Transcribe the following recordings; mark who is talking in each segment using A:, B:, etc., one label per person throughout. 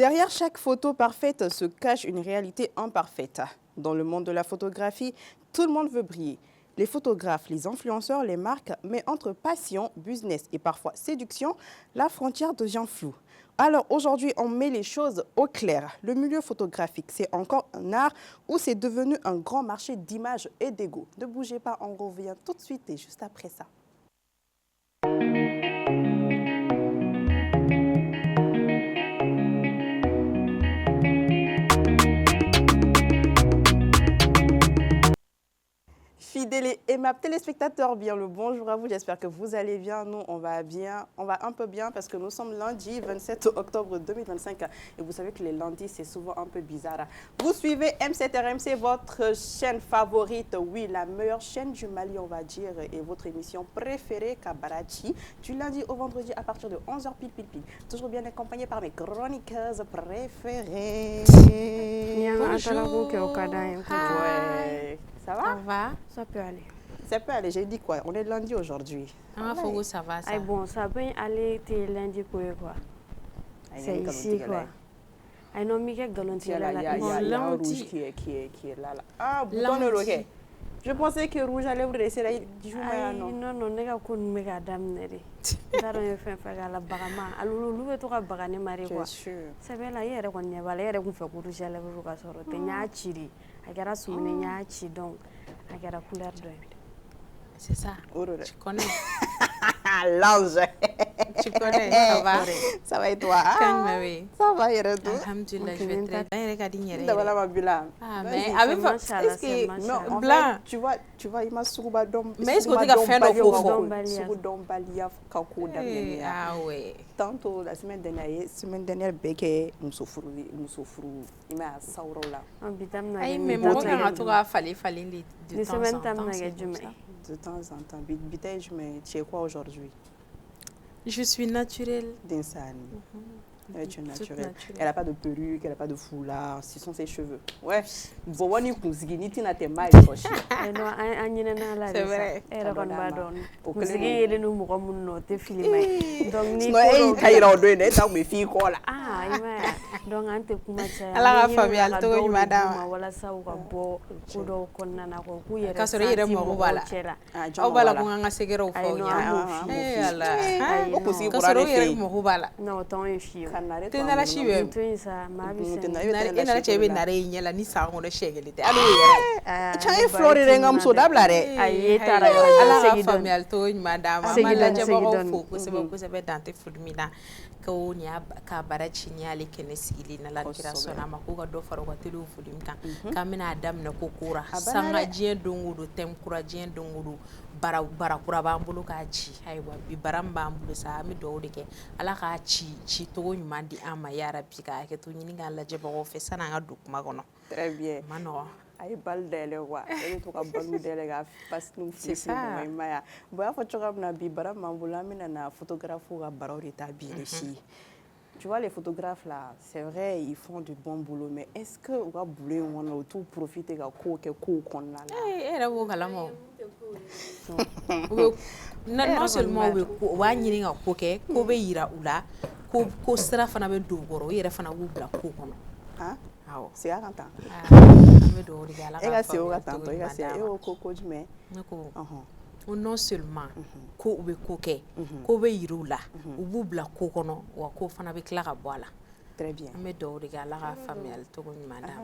A: Derrière chaque photo parfaite se cache une réalité imparfaite. Dans le monde de la photographie, tout le monde veut briller. Les photographes, les influenceurs, les marques, mais entre passion, business et parfois séduction, la frontière devient floue. Alors aujourd'hui, on met les choses au clair. Le milieu photographique, c'est encore un art ou c'est devenu un grand marché d'images et d'ego. Ne bougez pas, on revient tout de suite et juste après ça. Fidèles et aimables téléspectateurs, bien le bonjour à vous. J'espère que vous allez bien. Nous, on va bien. On va un peu bien parce que nous sommes lundi 27 octobre 2025. Et vous savez que les lundis, c'est souvent un peu bizarre. Vous suivez M7RMC, votre chaîne favorite. Oui, la meilleure chaîne du Mali, on va dire. Et votre émission préférée, Kabarachi, du lundi au vendredi à partir de 11h pile. Toujours bien accompagné par mes chroniqueuses préférées.
B: Bonjour.
A: Ouais. Ça va?
B: Ça va?
C: Ça peut aller.
A: Ça peut aller, j'ai dit quoi? On est lundi aujourd'hui.
B: Ah, Fogo, ça va, ça.
C: Ah, bon, ça peut aller, t'es lundi pour quoi? C'est ici, quoi. Ah non, Mickey Galanti,
A: il y a un rouge qui est là. Ah, bouton de roquet. Je pensais que rouge allait vous laisser là.
C: Non, nega ko mega damnere. Daro ye fen fa la bagama. Alulu be to ka bagane mari quoi. Sabela yere ko nya bala yere kun fa ko rouge allait vous ka soro te nya chiri. Agara sumune nya chi donc agara couleur de.
B: C'est ça. Tu connais.
A: L'ange.
B: Tu connais, ça va.
A: Ça va et toi? Ça va, Yeredou.
B: Alhamdulillah, je vais très bien. Regarde,
A: Ah,
B: mais avec est-ce que non, blanc.
A: Tu vois, il m'a souba dom.
B: Mais est-ce que tu as fait un faux? Ah ouais.
A: Tantôt la semaine dernière Beke Moussofrou, il m'a sauro là.
B: Aïe, mais moi quand on a fallu de temps en temps.
A: De temps en temps. Bitège, mais tu es quoi aujourd'hui?
B: Je suis naturelle.
A: D'Insani. Elle est naturelle. Elle n'a pas de perruque, elle n'a pas de foulard. Ce sont ses cheveux. Ouais. C'est vrai.
B: Tenala chibe. Ina chebe na re nyela ni sango de shegelite. Alu yere.
A: Chai Florida ngam so dablare.
C: Aye tara yo.
B: Ala famille alto madame. Mala jabo foko se bako se be dante fulmina. Ko nya ka barachi nya le kenesi ili na la kira sona makuga do faro kwa telu fulimka. Kamina adam na kokura. Sanga jien dongudu temkura jien dongudu. bara kura b'an bolo k'a ci ayiwa bi bara min b'an bolo sa an bɛ dugawu de kɛ ala k'a ci togo ɲuman di an ma yarabi k'a hakɛ to ɲini k'a lajɛbagaw fɛ sanni an ka don kuma kɔnɔ.
A: Très bien.
B: Ma nɔgɔn.
A: A ye bali dayɛlɛ wa e bɛ to ka baliw dayɛlɛ ka pasiniw fili mɔgɔ in ma yan bon y'a fɔ cogoya min na bi bara m'an bolo an bɛna na photographes ka baraw de ta bi si. Tu vois, les photographes là, c'est vrai, ils font du bon boulot, mais est-ce que vous avez tout profiter de
B: non seulement wa ɲini ka ko kɛ ko bɛ yira u la ko sira fana bɛ don kɔrɔ u yɛrɛ fana b'u bila ko kɔnɔ.
A: Awɔ, c'est à quand
B: an bɛ dugawu de kɛ ala ka
A: jumɛn
B: ne ko non seulement ko u bɛ ko kɛ ko bɛ yira u la u b'u bila ko kɔnɔ wa ko fana bɛ tila ka bɔ a la.
A: Très bien.
B: An bɛ dugawu de kɛ ala ka faamuyali cogo ɲuman d'an ma.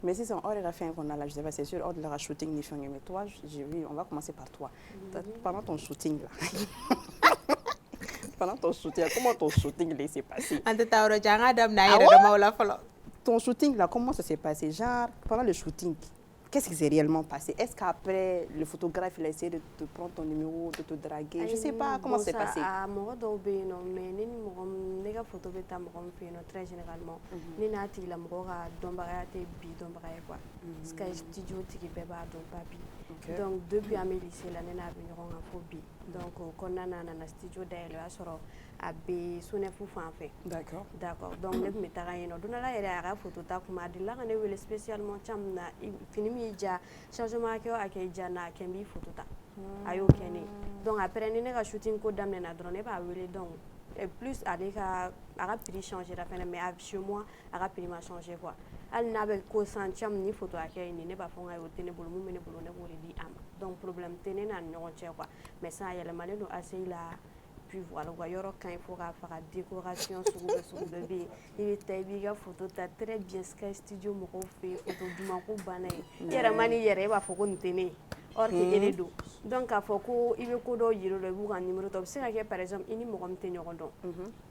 A: Mais si on aurait fait un qu'on a là, je sais pas, c'est sûr, on de la shooting ni fini. Mais toi, j'ai vu, on va commencer par toi. Pendant ton shooting là. Pendant ton shooting, comment ton shooting s'est passé? Ton shooting là, comment ça s'est passé? Genre, pendant le shooting, qu'est-ce qui s'est réellement passé? Est-ce qu'après, le photographe il a essayé de te prendre ton numéro, de te draguer? Je sais pas comment c'est passé.
C: Moi, mais les photos très généralement. Les natifs, la mora, quoi. Parce que studio qui peut pas donc depuis à mes lycées, l'année n'a venu en phobie. Donc, on a un studio d'ailleurs à B, Sonefu Fanfé.
A: D'accord.
C: D'accord. Donc, les métarayens, on a la photo, on a dit là, on est spécialement chamna, fini, changement à Kejana, Kembi photo. Ayo Kenny. Donc, après, on a shooting code d'amener à drone, pas donc. et plus ale ka prix changer la fana mais chez moi prix ma changer quoi al n'a be ko san cham ni photo akay ni ne ba fo ngayo tene bulu mu mene bulu ne bulu di am donc problème tene na ñogon ci quoi mais ça yele mané no assez la puis voilà quoi yoro quand il faut faire décoration sur le bébé il était bien photo ta très bien sky studio mo ko fait photo du ma ko banay yere mani yere ba fo ko tene or que ele do donc a fo ko ibe ko do yiro le bu kan numéro top c'est que par exemple ini mo ko mte ñogon don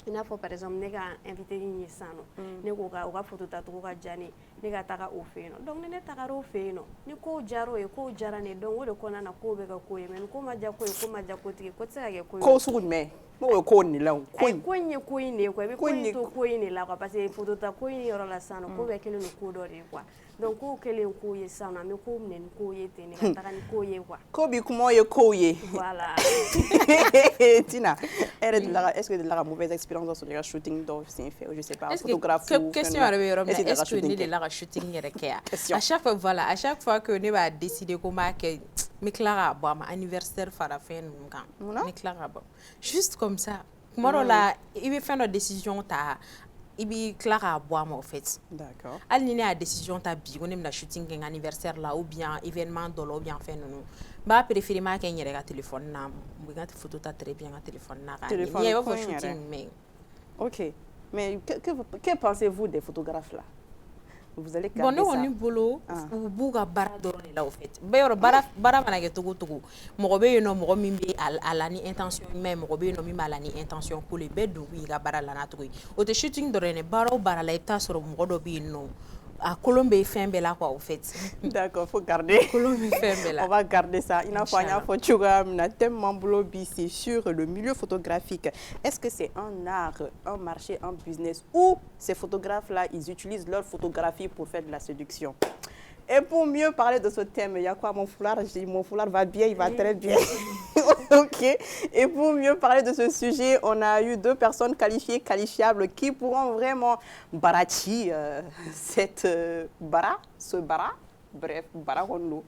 C: ina fo par exemple ne ga invité ni sano ne ko ga photo ta to ga jani ne ga taka o fe no donc ne taka ro fe no ni ko jaro e ko jarane donc wole ko nana ko be ga ko e men ko ma ja ko tike ko tsaka ke
A: ko su me mo ko ni la
C: ko nye ko ni ko be ko to ko ni la parce que photo ta ko ni yoro la sano ko be kele no ko do re quoi donc ko kele ko ye sano me ko mnen ko ye tene ka taka ni ko ye quoi
A: ko bi kuma ye ko ye
C: voilà
A: Tina est-ce que de la mauvaise expérience sur les shooting donc c'est fait je sais pas photographe
B: question est-ce que ni de la shooting yere kaya à chaque fois que ne va décider comment que me clara ba ma anniversaire fara fin kan me clara ba juste comme ça moro la il veut faire une décision ta il bi clara ba ma en fait
A: d'accord
B: al ni a décision ta bi on aime la shooting un anniversaire là ou bien événement dolo ou bien fait non ba préférer ma ken yere ga téléphone na bu ga photo ta très bien ga téléphone na ga ni va shooting mais
A: OK mais que pensez-vous des photographes là vous allez
B: garder ça. Bon, nous, on est bolo, ou bouga bara dorone là, au fait. Béor, bara manage togo. Morobe, no, moromimbe, à l'année intention, même, morobe, no, mima, à l'année intention, pour les bêtes, oui, bara la natouille. Au te shooting dorone, bara la état sur morobe, no. À Colombie, fin bella, quoi, au fait.
A: D'accord, faut garder.
B: Colombie, fin bella.
A: On va garder ça. Il n'a pas de tellement boulot, c'est sur le milieu photographique. Est-ce que c'est un art, un marché, un business, ou ces photographes-là, ils utilisent leur photographie pour faire de la séduction? Et pour mieux parler de ce thème, il y a quoi mon foulard? Je dis, mon foulard va bien, il va très bien. OK. Et pour mieux parler de ce sujet, on a eu deux personnes qualifiables qui pourront vraiment barachi cette ce bara. Bref, bararondo.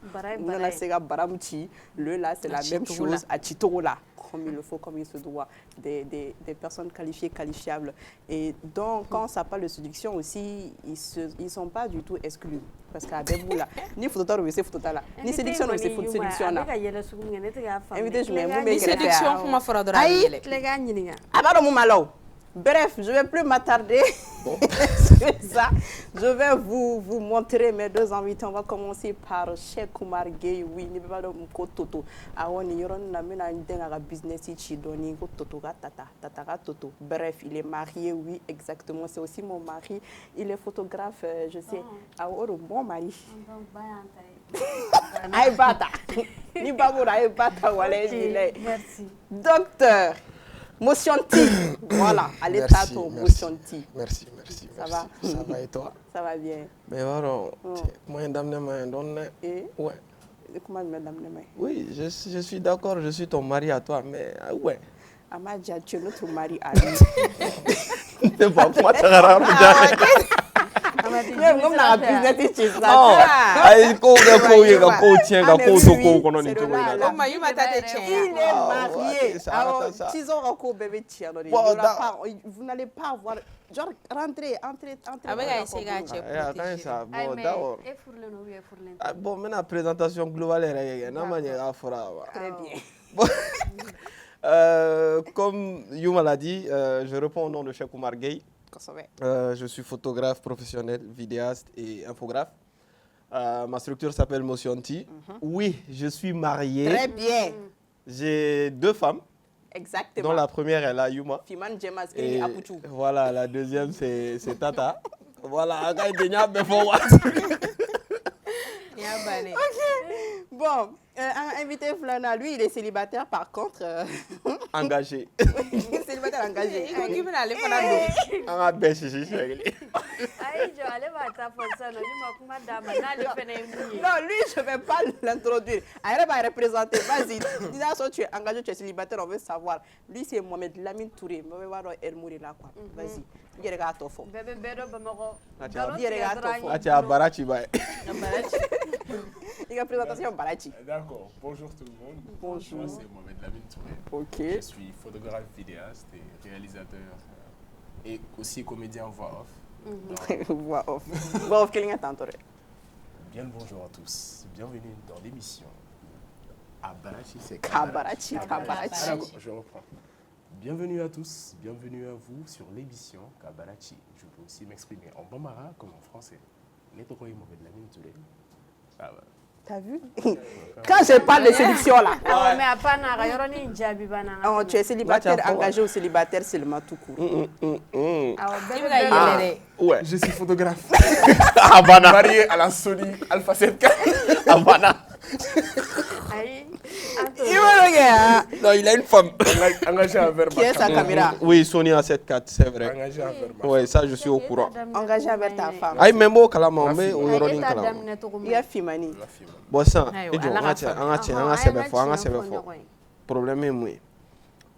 A: Le là, c'est la même chose à Chitorola, comme il le faut, comme il se doit. Des personnes qualifiables. Et donc, quand ça parle de séduction aussi, ils ne sont pas du tout exclus. Parce qu'à Beboula, ni phototard ou c'est phototala, ni séduction ou c'est séduction.
B: Ni séduction pour ma fera de la
A: Ah, bah, mon malo. Bref, je ne vais plus m'attarder sur ça. Je vais vous montrer mes deux invités. On va commencer par Cheikh Oumar Gueye. Oui, il n'y a pas de toto. Bref, il est marié, oui, exactement. C'est aussi mon mari. Il est photographe, je sais. Bon mari.
C: Merci.
A: Docteur Motionti, voilà, à l'état de Motionti.
D: Merci.
A: Ça va?
D: Ça va et toi?
A: Ça va bien.
D: Mais voilà, moi, ouais.
A: Comment madame Nemaï?
D: Oui, je suis d'accord, je suis ton mari à toi, mais ouais.
A: Amadja, tu es notre mari à lui.
D: C'est pas moi, tu as
A: vous n'allez pas avoir genre rentrez.
D: Bon, maintenant la présentation globale est très bien. Comme Yuma l'a dit, je réponds au nom de Cheikh Oumar Gueye. Je suis photographe professionnel, vidéaste et infographe. Ma structure s'appelle Motionti. Oui, je suis marié.
A: Très bien.
D: J'ai deux femmes.
A: Exactement.
D: Dont la première est la Yuma.
A: Et
D: voilà, la deuxième c'est Tata. Voilà,
A: Bon, un invité Flana, lui, il est célibataire par contre.
D: Engagé.
A: Célibataire engagé.
B: Non, lui,
A: je ne vais pas l'introduire. Elle va représenter. Vas-y, dis-moi, tu es engagé, tu es célibataire, on veut savoir. Lui, c'est Mohamed Lamine Touré. On va voir elle mourir là. Vas-y. La présentation Barachi.
E: D'accord. Bonjour tout le monde.
A: Bonjour.
E: Moi, c'est Mohamed Lamine Touré.
A: Ok.
E: Je suis photographe, vidéaste et réalisateur et aussi comédien voix off.
A: Voix off. Voix off, quel attend.
E: Bien le bonjour à tous. Bienvenue dans l'émission. Barachi, c'est
A: Kabarachi.
E: D'accord, je reprends. Bienvenue à tous, bienvenue à vous sur l'émission Kabarachi. Je peux aussi m'exprimer en bambara comme en français. Nettoyez Mohamed Lamine Touré. Ça va.
A: T'as vu? Quand je parle de séduction là.
C: Mais à part na
A: Tu es célibataire, engagé ou célibataire seulement tout court.
E: Ouais, je suis photographe. Abana. Marié à la Sony Alpha 7K. Abana.
D: Non, il a une femme.
E: Engagé envers ma
A: Qui est sa caméra?
D: Oui, Sony A74, c'est vrai.
E: Engagé envers ma
D: Oui, ça, je suis au courant.
A: Engagé avec ta femme.
D: Aïe, même au Kalama, mais au Yoroni Kalama.
A: Il y a Fimani.
D: Bon, ça,
B: Aïe,
D: et donc,
B: ala
D: on a problème est moi.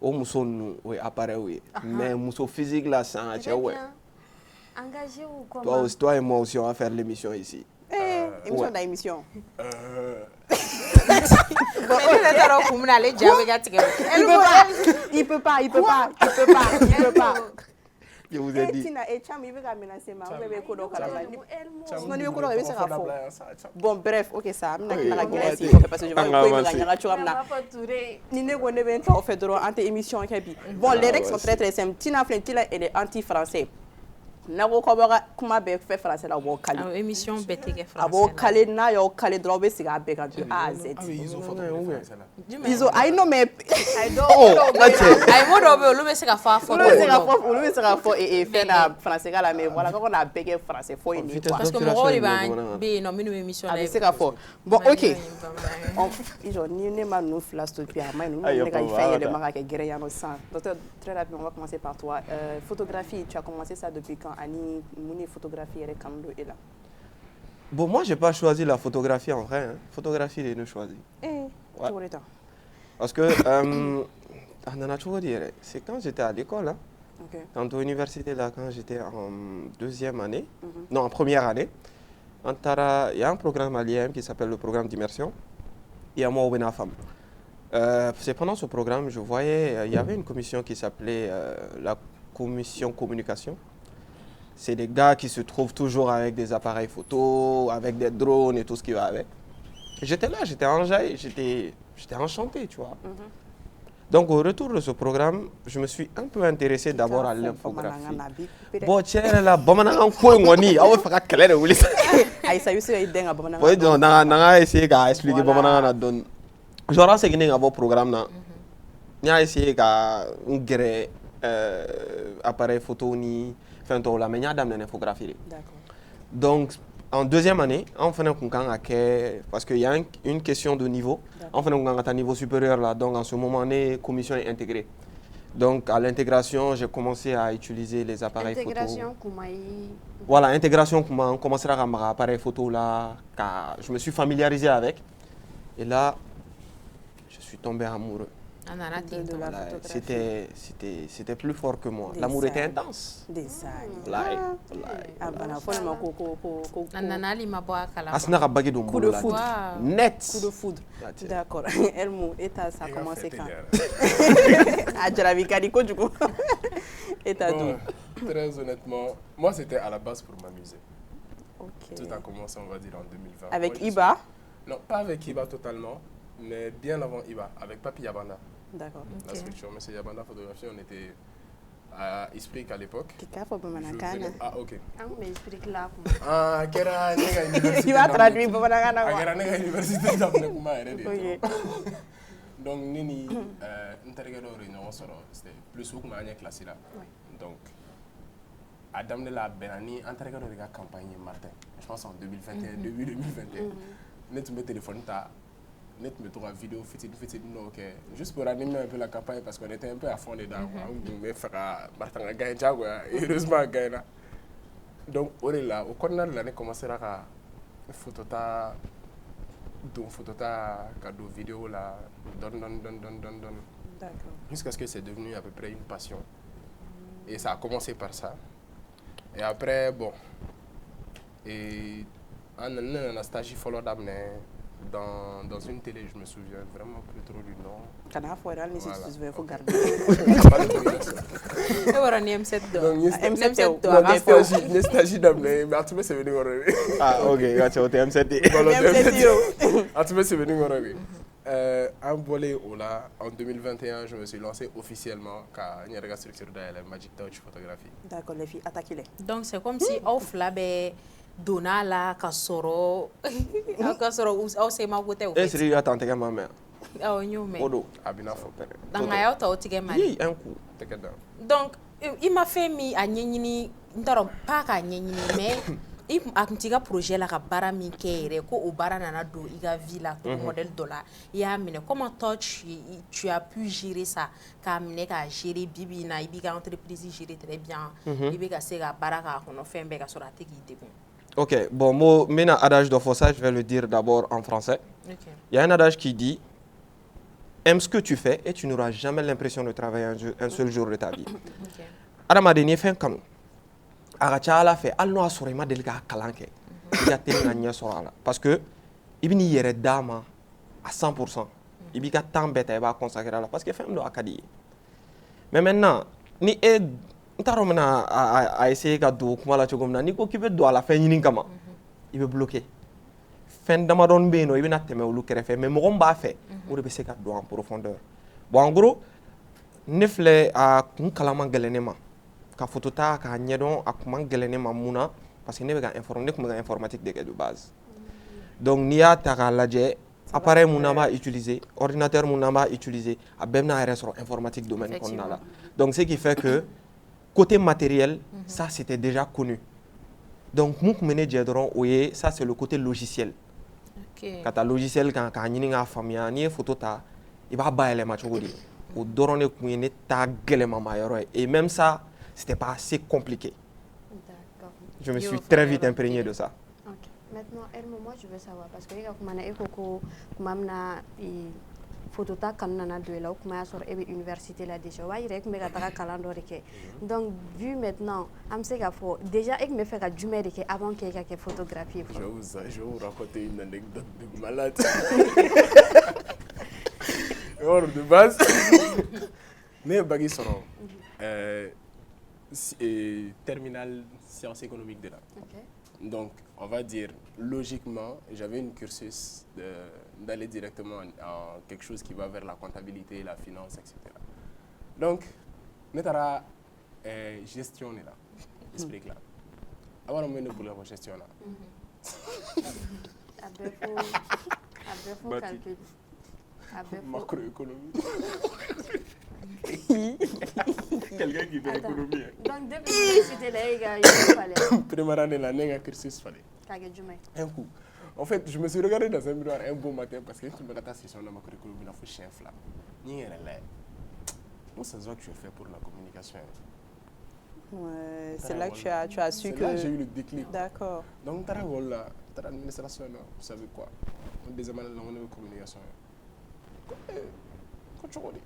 D: Au mousson, nous, oui, appareil, oui. Mais mousson physique, là, ça, ouais.
C: Engagé ou comment?
D: Toi aussi, toi et moi aussi, on va faire l'émission ici.
A: Émission d'émission. Il peut pas.
D: Je vous ai dit.
A: Tina et Cham, il veut menacer ma Bon, bref, ok, ça. Parce que je vais bon, les règles sont très très simples. Tina Flintila, elle est anti-français. Nago Kobara, comment fait français la Wokali.
B: Émission bêtée français.
A: Abo Kale na yo Kale drobe siga beka de A à Z.
E: ils ont photographié ça là.
A: Ils ont, I know mais I don't
B: Ay mo do be olu se ka fa photo.
A: Olu se ka fo et faire na français là mais voilà quand on a bégué français faut une quoi.
B: Parce que mon rôle ba be no minu émission
A: là. C'est ka fo. Bon, OK. Ils ont ni ne ma nous flash tout puis mais nous ne ga faire le mara que guerre ya no sang. Docteur, très rapidement on va commencer par toi. Photographie, tu as commencé ça depuis quand? Ani muni photographie et Kamdo est là.
D: Bon, moi, j'ai pas choisi la photographie en vrai. Hein. Photographie, il est choisi.
A: Ouais.
D: Parce que, c'est quand j'étais à l'école, hein. Quand à l'université, là, quand j'étais en deuxième année, non, en première année, il y a un programme à l'IM qui s'appelle le programme d'immersion. Il y a moi, Oubena Femme. C'est pendant ce programme, je voyais, il y avait une commission qui s'appelait la commission communication. C'est des gars qui se trouvent toujours avec des appareils photo, avec des drones et tout ce qui va avec. J'étais là, j'étais enjaillé, j'étais enchanté, tu vois. Donc au retour de ce programme, je me suis un peu intéressé d'abord à l'infographie. Bon, tiens, là, on a essayé d'expliquer genre c'est que un programme on a essayé d'appareil photo ni enfin la manière d'amener l'infographie. Donc en deuxième année on fait un parce qu'il y a une question de niveau. On fait un niveau supérieur là, donc en ce moment la commission est intégrée. Donc à l'intégration, j'ai commencé à utiliser les appareils photo. Voilà, intégration, on commencera à mettre appareil photo là, je me suis familiarisé avec. Et là, je suis tombé amoureux. Voilà, c'était plus fort que moi. L'amour était intense. Coup
A: de foudre.
D: Net.
A: Coup de foudre. D'accord. Elmo, et ça a commencé quand? Et
E: très honnêtement, moi c'était à la base pour m'amuser. Tout a commencé, on va dire, en 2020.
A: Avec Iba?
E: Non, pas avec Iba totalement, mais bien avant Iba, avec Papi Yabanda.
A: D'accord.
E: La structure, M. Yabanda Photographie, on était à Ispric à l'époque. Ah, ok.
C: Mais Ispric là.
E: Ah, Kera, université.
A: Tu vas traduire pour Managana.
E: Kera, université d'Abnekuma. Donc, Nini, interrogateur réunion, c'était plus ou moins une classe là. Donc, Adam de la Benani, interrogateur de la campagne Martin. Je pense en 2021, début 2021. Net me téléphone, net me trouve vidéo, juste pour animer un peu la campagne parce qu'on était un peu à fond dedans. Mais Martin a gagné, heureusement a gagné. Donc, on est là, au corner de l'année, commencer à photo cadeau vidéo là, donne. Jusqu'à ce que c'est devenu à peu près une passion. Et ça a commencé par ça. Et après, bon, et on a un stage follow d'amener dans une télé, je me souviens vraiment plus trop du nom.
A: Voilà.
E: Donc, en 2021, je me suis lancé officiellement car il y a une structure de la Magic Touch photographie.
A: D'accord, les filles, attaquez-les.
B: Donc c'est comme si on flabait Donala, Kassoro, Osema Wote.
D: Est-ce que tu as tenté ma mère?
B: Oh, you may.
D: Odo,
E: Abinafo.
B: Dans ma auto, tu
D: oui, un coup.
B: Donc, il m'a fait mis à Nyini, pas à Nyini, mais. Il a un projet là, bara min kéré, ko au bara nana do iga villa, modèle dollar. Il y a amené comment toi tu as pu gérer ça, qu'amener qu'à gérer bibi na ibiga entreprise gérer très bien. Ibiga sega bara ka on fait un béga sur la tête qui
D: Ok, bon, moi, maintenant adage de ça, je vais le dire d'abord en français. Il y a un adage qui dit aime ce que tu fais et tu n'auras jamais l'impression de travailler un seul jour de ta vie. Adama dernier fin comme Arachala fait al no asore ma delga kalanke ya tenga nya sorala parce que ibini yere dama à 100% ibika tambeta ba consacrer là parce que femme do akadi mais maintenant ni e ntaro mena a essayer ka do kuma la chogomna ni ko kibe do ala fin yinin kama il be bloquer fin dama don be no ibina teme olu kerefe mais mo ba fait o de be se ka do en profondeur bon en gros nefle a kun kalama gelenema ka photo ta ka ɲɛdɔn a kuma gɛlɛn ma mun na parce que ne bɛ ka informer ne tun bɛ ka informatique de kɛ de base donc n'i y'a ta k'a lajɛ appareil mun n'an b'a utiliser ordinateur mun n'an b'a utiliser a bɛɛ bɛna yɛrɛ sɔrɔ informatique domaine kɔnɔna la donc ce qui fait que côté matériel ça c'était déjà connu donc mun tun bɛ ne jɛ dɔrɔn o ye ça c'est le côté logiciel ka taa logiciel kan k'a ɲini k'a faamuya n'i ye photo ta i b'a bayɛlɛma cogo di o dɔrɔn de tun ye ne ta gɛlɛmama yɔrɔ ye et même ça c'était pas assez compliqué. D'accord. Je me suis très vite imprégné de ça.
C: Ok. Maintenant, moi je veux savoir parce que photo ta kanana de la kuma sur université là déjà wa irek me gata calendrier ke donc vu maintenant am se ga fo déjà ek me fait ka jumé de ke avant que ka photographie.
E: Je vais vous raconter une anecdote de malade. Or de base mais bagi soro terminale sciences économiques de là. Donc, on va dire, logiquement, j'avais une cursus d'aller directement en quelque chose qui va vers la comptabilité, la finance, etc. Donc, nous avons gestion là, explique là. Avant, on met pour la gestion là.
C: Calcul.
E: Macroéconomie. Quelqu'un qui fait l'économie.
C: Donc, depuis c'était là, il fallait.
E: Première année, l'année, un cursus fallait. Un coup. En fait, je me suis regardé dans un miroir un beau matin parce que tu me regardes session de macroéconomie, il a fait chien flamme. Moi, c'est ça que je fais pour la communication.
A: Ouais, c'est là que tu as su que...
E: C'est là que j'ai eu le déclic.
A: D'accord.
E: Donc, tu as l'administration, vous savez quoi? On deuxième année, on a une communication. Quand tu regardes,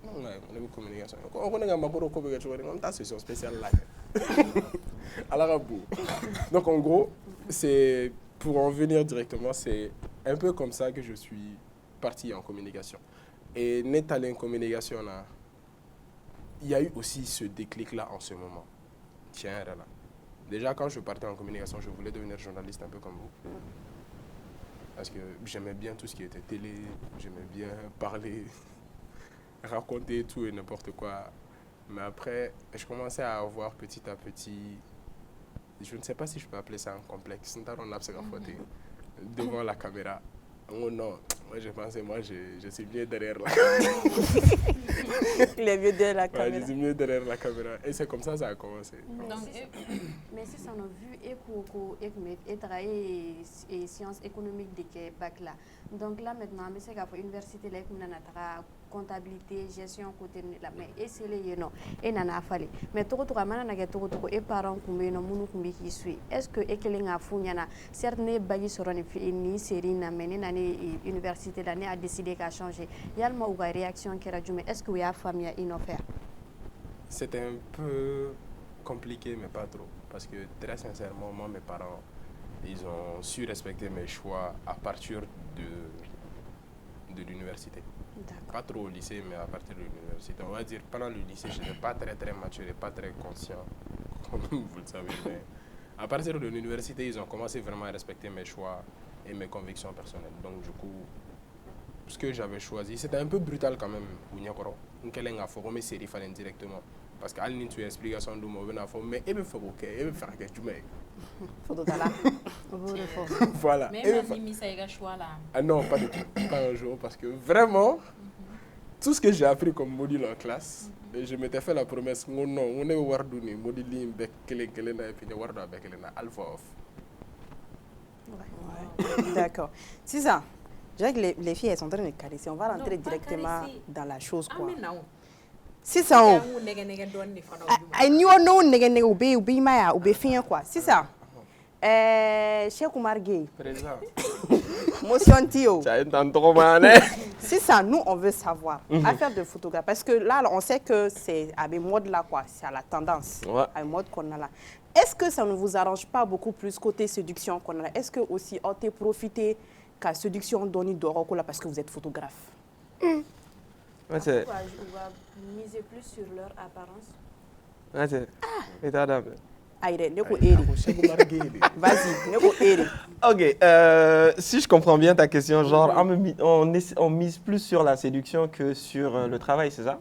E: on a une communication. On a une communication, on a une session spéciale là. À la rabou. Donc, en gros, c'est pour en venir directement, c'est un peu comme ça que je suis parti en communication. Et net allé en communication là, il y a eu aussi ce déclic-là en ce moment. Tiens, là. Déjà, quand je partais en communication, je voulais devenir journaliste un peu comme vous. Parce que j'aimais bien tout ce qui était télé, j'aimais bien parler, raconter tout et n'importe quoi. Mais après, je commençais à avoir petit à petit, je ne sais pas si je peux appeler ça un complexe, devant la caméra. Oh non, moi je pensais, je suis mieux derrière la caméra.
A: Il est mieux derrière la caméra.
E: Ouais, je suis mieux derrière la caméra. Et c'est comme ça que ça a commencé.
C: Mais si ça a vu et travailler et sciences économiques de bac là. Donc là maintenant, c'est qu'à l'université là, on a comptabilité, gestion côté là, mais c'est les non et nana fallu. Mais tout le monde et parents combien de monde qui suit. Est-ce que ékeling a founyana certaines bagi sur une série na mené nani université l'année a décidé qu'à changer. Il y a une réaction qui a dû mais est-ce que vous avez famille inoffer?
E: C'était un peu compliqué mais pas trop parce que très sincèrement moi mes parents ils ont su respecter mes choix à partir de l'université. Pas trop au lycée, mais à partir de l'université. On va dire, pendant le lycée, je n'étais pas très mature et pas très conscient, comme vous le savez. Mais à partir de l'université, ils ont commencé vraiment à respecter mes choix et mes convictions personnelles. Donc, du coup, ce que j'avais choisi, c'était un peu brutal quand même. On a formé série directement. Parce qu'à l'une tu explications de moi, mais il me faut faire quelque chose. Voilà.
B: Mais même choix là.
E: Ah non, pas du tout. Pas un jour. Parce que vraiment, tout ce que j'ai appris comme module en classe, et je m'étais fait la promesse, non, on est au Wardouni, module avec Kelen et puis Wardo avec Alpha off.
A: D'accord. C'est ça. Je dirais que les filles, elles sont en train de caresser. On va rentrer directement dans la chose, quoi. C'est ça. Ay ni wono nege ubi maya ubi fin quoi. C'est ça. Cheikh Oumar Gueye.
E: Présent.
A: Motion Tio.
E: Ça est en trop mal.
A: C'est ça, nous on veut savoir. Affaire de photographe parce que là on sait que c'est à des modes là quoi, c'est à la tendance. À une mode qu'on a là. Est-ce que ça ne vous arrange pas beaucoup plus côté séduction qu'on a là? Est-ce que aussi on t'a profité qu'à séduction donne d'Oroko là parce que vous êtes photographe?
C: On va miser plus sur leur apparence.
A: Vas-y, Neko Eri.
D: Ok, si je comprends bien ta question, genre on mise plus sur la séduction que sur le travail, c'est ça?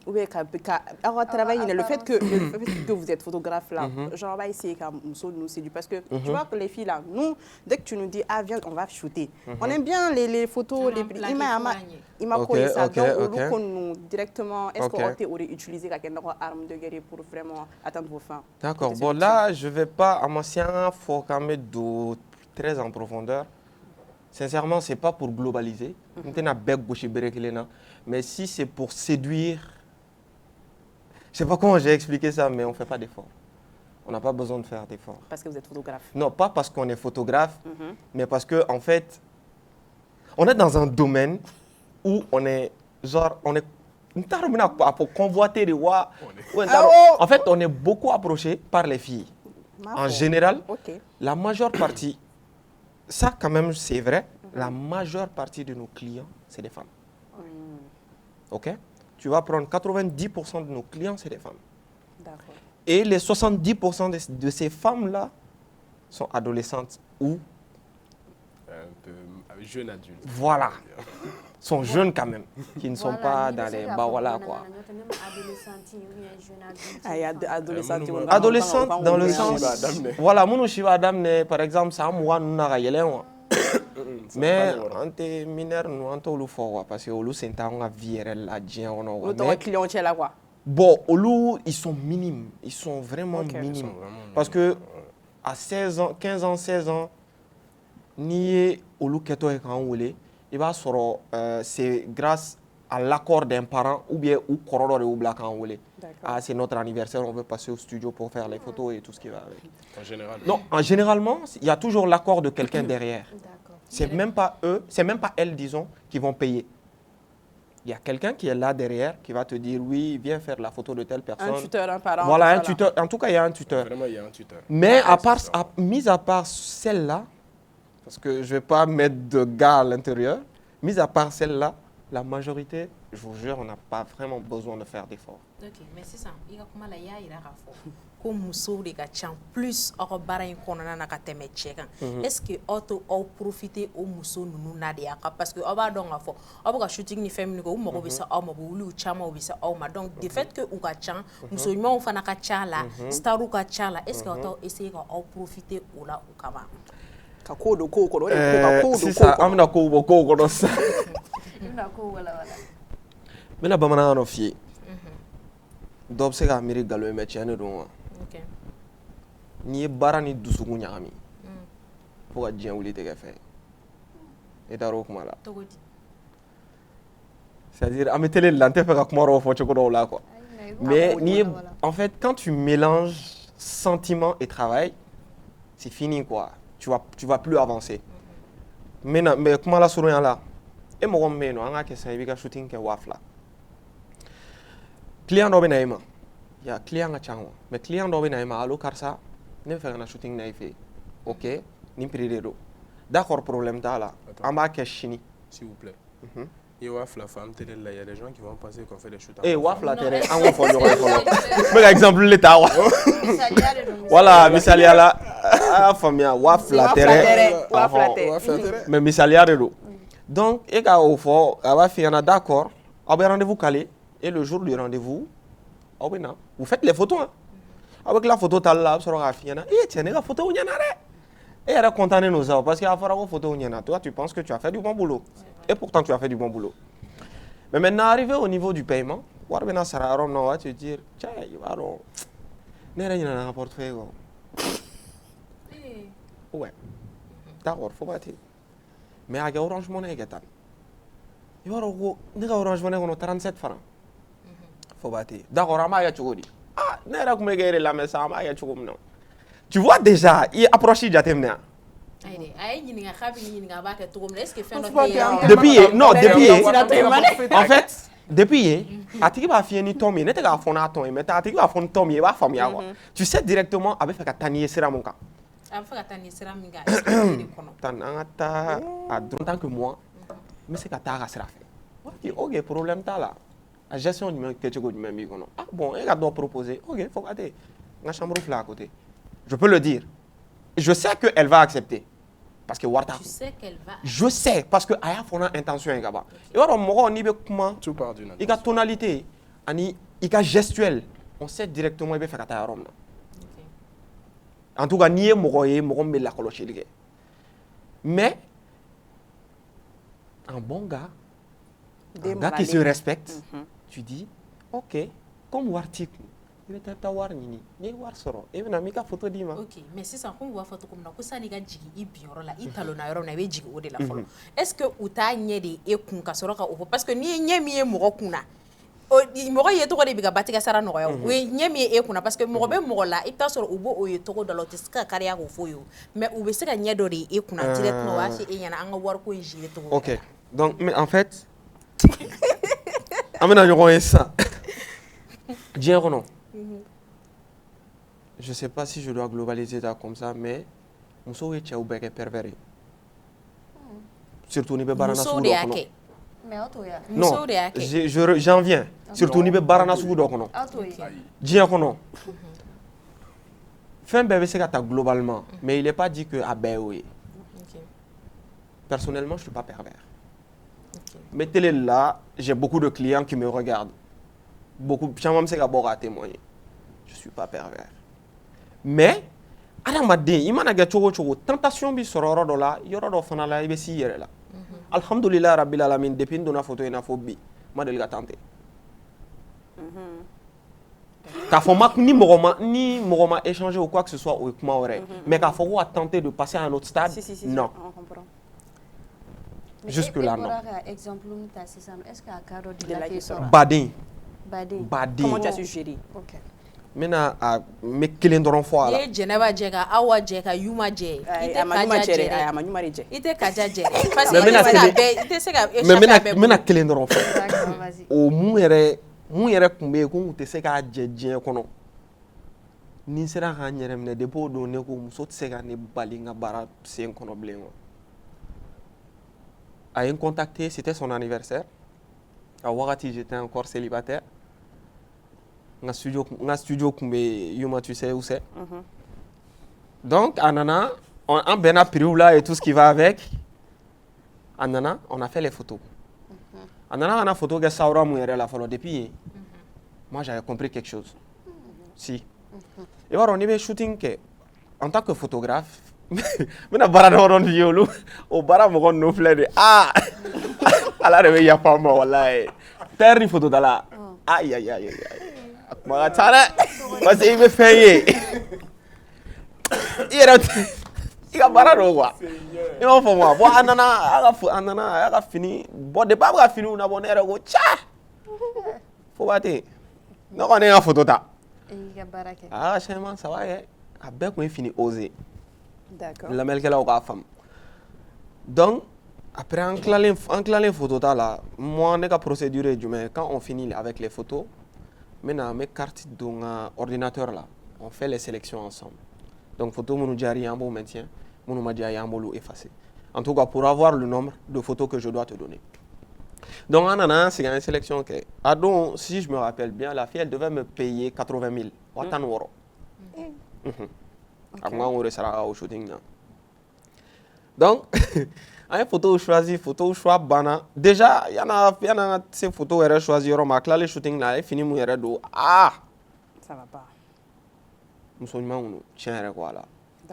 A: Oui, travailler, le fait que vous êtes photographe là, genre on va essayer qu'à nous séduire parce que tu vois que les filles là, nous, dès que tu nous dis ah viens on va shooter, on aime bien les photos, il m'a collé ça, donc on nous directement, est-ce qu'on aurait utilisé quelqu'un arme de guerre pour vraiment atteindre vos fins?
D: D'accord, bon là je vais pas à ma science, faut quand même de très en profondeur. Sincèrement, c'est pas pour globaliser, mais si c'est pour séduire. Je ne sais pas comment j'ai expliqué ça, mais on ne fait pas d'efforts. On n'a pas besoin de faire d'efforts.
A: Parce que vous êtes photographe? Non,
D: pas parce qu'on est photographe, mais parce qu'en fait, on est dans un domaine où on est, genre, pour convoiter les rois. En fait, on est beaucoup approché par les filles. En général, la majeure partie, ça quand même c'est vrai, la majeure partie de nos clients, c'est des femmes. Ok? Tu vas prendre 90% de nos clients, c'est des femmes. Et les 70% de ces femmes-là sont adolescentes ou
E: un peu jeunes adultes.
D: Voilà. Sont jeunes quand même, qui ne sont pas dans les voilà quoi. Adolescentes dans le sens. Voilà, mon chiva damne par exemple, ça moi nous n'a mais on est mineur nous on t'olu fort parce que olu c'est un vie la dien on
A: a client là quoi.
D: Bon olu ils sont minimes, ils sont vraiment minimes parce que à 16 ans 15 ans 16 ans ni olu keto e kan wele il va sur c'est grâce à l'accord d'un parent ou bien ou corridor ou black en wele. Ah c'est notre anniversaire, on veut passer au studio pour faire les photos et tout ce qui va avec.
E: En général.
D: Non, généralement, il y a toujours l'accord de quelqu'un derrière. C'est même pas eux, c'est même pas elles, disons, qui vont payer. Il y a quelqu'un qui est là derrière qui va te dire oui, viens faire la photo de telle personne.
A: Un tuteur, un parent.
D: Voilà, un tuteur. En tout cas, il y a un tuteur.
E: Vraiment, il y a un tuteur.
D: Mais mis à part celle-là, parce que je ne vais pas mettre de gars à l'intérieur, mis à part celle-là, la majorité, je vous jure, on n'a pas vraiment besoin de faire d'efforts.
B: Ok, mais c'est ça. Il y a comment la ya ira rafo. Comme muso de gachan plus au bara in konana na kateme cheka. Est-ce que auto au profiter au muso nunu na dia parce que oba don afo. Oba ka shooting ni femme ko mo bisa o mo bulu chama o bisa o ma donc de fait que ou gachan muso mo fana ka chala staru ka chala est-ce que auto essayer ka au profiter ou la ou kama.
D: C'est ça, amna ko ko ça. Mais la bamana no fie. Dɔw bɛ se k'a miiri nkalon ye mais tiɲɛ de don wa. N'i ye baara ni dusukun ɲagami fo ka diɲɛ wuli tɛgɛ fɛ i taara o kuma la. C'est-à-dire an bɛ télé de la n tɛ fɛ ka kuma dɔw fɔ cogo dɔw la quoi. Mais en fait quand tu mélanges sentiment et travail c'est fini quoi. Tu vas plus avancer. Mais kuma la surunya la e mɔgɔ min bɛ yen nɔ an ka kɛ sisan i b'i ka shooting kɛ 1000. Client dɔ bɛ na i ma, client ka ca mais client dɔ bɛ na i ma allo karisa ne bɛ fɛ ka na shooting na i fɛ yen ok, ni prix de do. D'accord, problème t'as là. En bas chini.
E: S'il vous plaît. Et waf la femme télé là, il y a des gens qui vont penser qu'on fait des shoots.
D: Eh waf la télé, en gros faut mais exemple l'état. Voilà, misalia là, ah famille waf la télé. Mais misalia de do. Donc, et quand au fond, on va faire d'accord, on va rendez-vous calé et le jour du rendez-vous, vous faites les photos. Hein. Avec la photo, tu as là, tu as fait tiens, la photo, il y en a. Et elle est contente de nous avoir parce qu'il y a une photo, il y en a. Toi, tu penses que tu as fait du bon boulot. Et pourtant, tu as fait du bon boulot. Mais maintenant, arrivé au niveau du paiement, tu vas te dire, tiens, il va alors. Il y a un portefeuille. Ouais. D'accord, il faut pas dire. Mais avec Orange Money, il y a Orange Money 37 francs. Faut battre. D'accord, on va y tu vois déjà, il approche de Jatemna. En fait, depuis, Atiki va finir Tommy, n'était qu'à fond à Tommy, mais Atiki va fond Tommy, va famille. Tu sais directement avec un tanier Seramonka. Tanata à tant que moi, mais c'est qu'à Tara sera fait. Ok, problème t'as là. La gestion du même que tu même. Ah bon, il a donc proposé. Ok, faut regarder. La chambre là à côté. Je peux le dire. Je sais qu'elle va accepter. Parce que Warta.
B: Tu sais qu'elle va.
D: Je sais parce que Aya a une intention. Et alors, moi, on y va comment?
E: Tout part d'une
D: il y a tonalité, il y a gestuelle. On sait directement qu'il va faire à Rome. En tout cas, ni moi, je la coloche. Mais, un bon gars, un gars qui se respecte, tu dis, ok, comme Wartik, il va être war nini, ni war soro, et maintenant mika photo di ma.
B: Ok, mais c'est ça qu'on voit photo comme ça, ça niga jigi i bioro la, i talona yoro na be jigi o de la folo. Est-ce que uta nye de e kun ka soro ka o parce que ni nye mi e mo kuna. O mo ye to ko de biga batika sara no yo. We nye mi e kuna parce que mo be mo la, i ta soro ubo o ye to ko da lotis ka kariya ko foyo. Mais u be se ka nye do de e kuna direct no wa shi e yana anga war ko jigi to.
D: Ok. Donc mais en fait amena yo ko ça. Dire non. Je ne sais pas si je dois globaliser ça comme ça, mais Mousso est pervers. Surtout ni be barana sugu do kono. Non, j'en viens. Surtout ni be barana sugu do kono. Dia kono. Fin bébé c'est ta globalement, mais il n'est pas dit que oui. Personnellement, je ne suis pas pervers. Mettez-les là, j'ai beaucoup de clients qui me regardent. Beaucoup, j'aimerais c'est à témoigner. Je ne suis pas pervers. Mais, adamaden, il m'a dit que tentation bi sororo do la, yoro do fana la ibe si yere la. Alhamdulillah rabbil alamin depuis dona photo ina fobi, ma de ga tenter. Ka fo mak ni mogoma échanger ou quoi que ce soit ou kuma ore. Mais ka fo a tenter de passer à un autre stade. Non.
A: On comprend.
D: Jusque là non.
C: Exemple est-ce que Akaro dit la
D: Badin.
A: Comment tu as su gérer?
C: OK.
D: Mena a me kelen doron fo ala.
B: Ye Geneva jeka awa jeka yuma je. Ite kaja jere. Parce que ite se ka
D: mena kelen doron fo. O mu yere kunbe ko te se ka jeje kono. Ni sera ka nyere mne depo do ne ko muso te se ka ne bali nga bara sen kono blengo. A un contacté, c'était son anniversaire. À Wakati, j'étais encore célibataire. Dans studio kumbe yuma tu sais où c'est. Donc anana on ben a pris là et tout ce qui va avec. Anana on a fait les photos. Anana on a photo que Saura mouillère la follow depuis. Moi j'avais compris quelque chose. Si. Et voilà on y va shooting que en tant que photographe mais na bara on violo au bara mo no fleur ah ala rebe ya pas moi wallahi terre photo dala aïe aïe aïe ma tara parce qu'il me fait il a bara ro quoi il m'a fait moi bon anana a fini bon de pas a fini on a bon ere go cha faut battre non on est en photo ta ah chement ça va avec moi fini oser.
A: D'accord.
D: La mêle qu'elle a au femme. Donc, après en claler photo là, moi, on a procédure du mais quand on finit avec les photos, maintenant mes cartes d'un ordinateur là, on fait les sélections ensemble. Donc, photo mon diary en bon maintien, mon diary en bon effacé. En tout cas, pour avoir le nombre de photos que je dois te donner. Donc, en an, c'est une sélection que, si je me rappelle bien, la fille, elle devait me payer 80 000. Watan woro. Après, on restera au shooting. Donc, une photo choisie, photo choix bana. Déjà, il y en a ces photos qu'elle choisi, mais là, le shooting là, il finit mon do. Ah!
A: Ça va pas.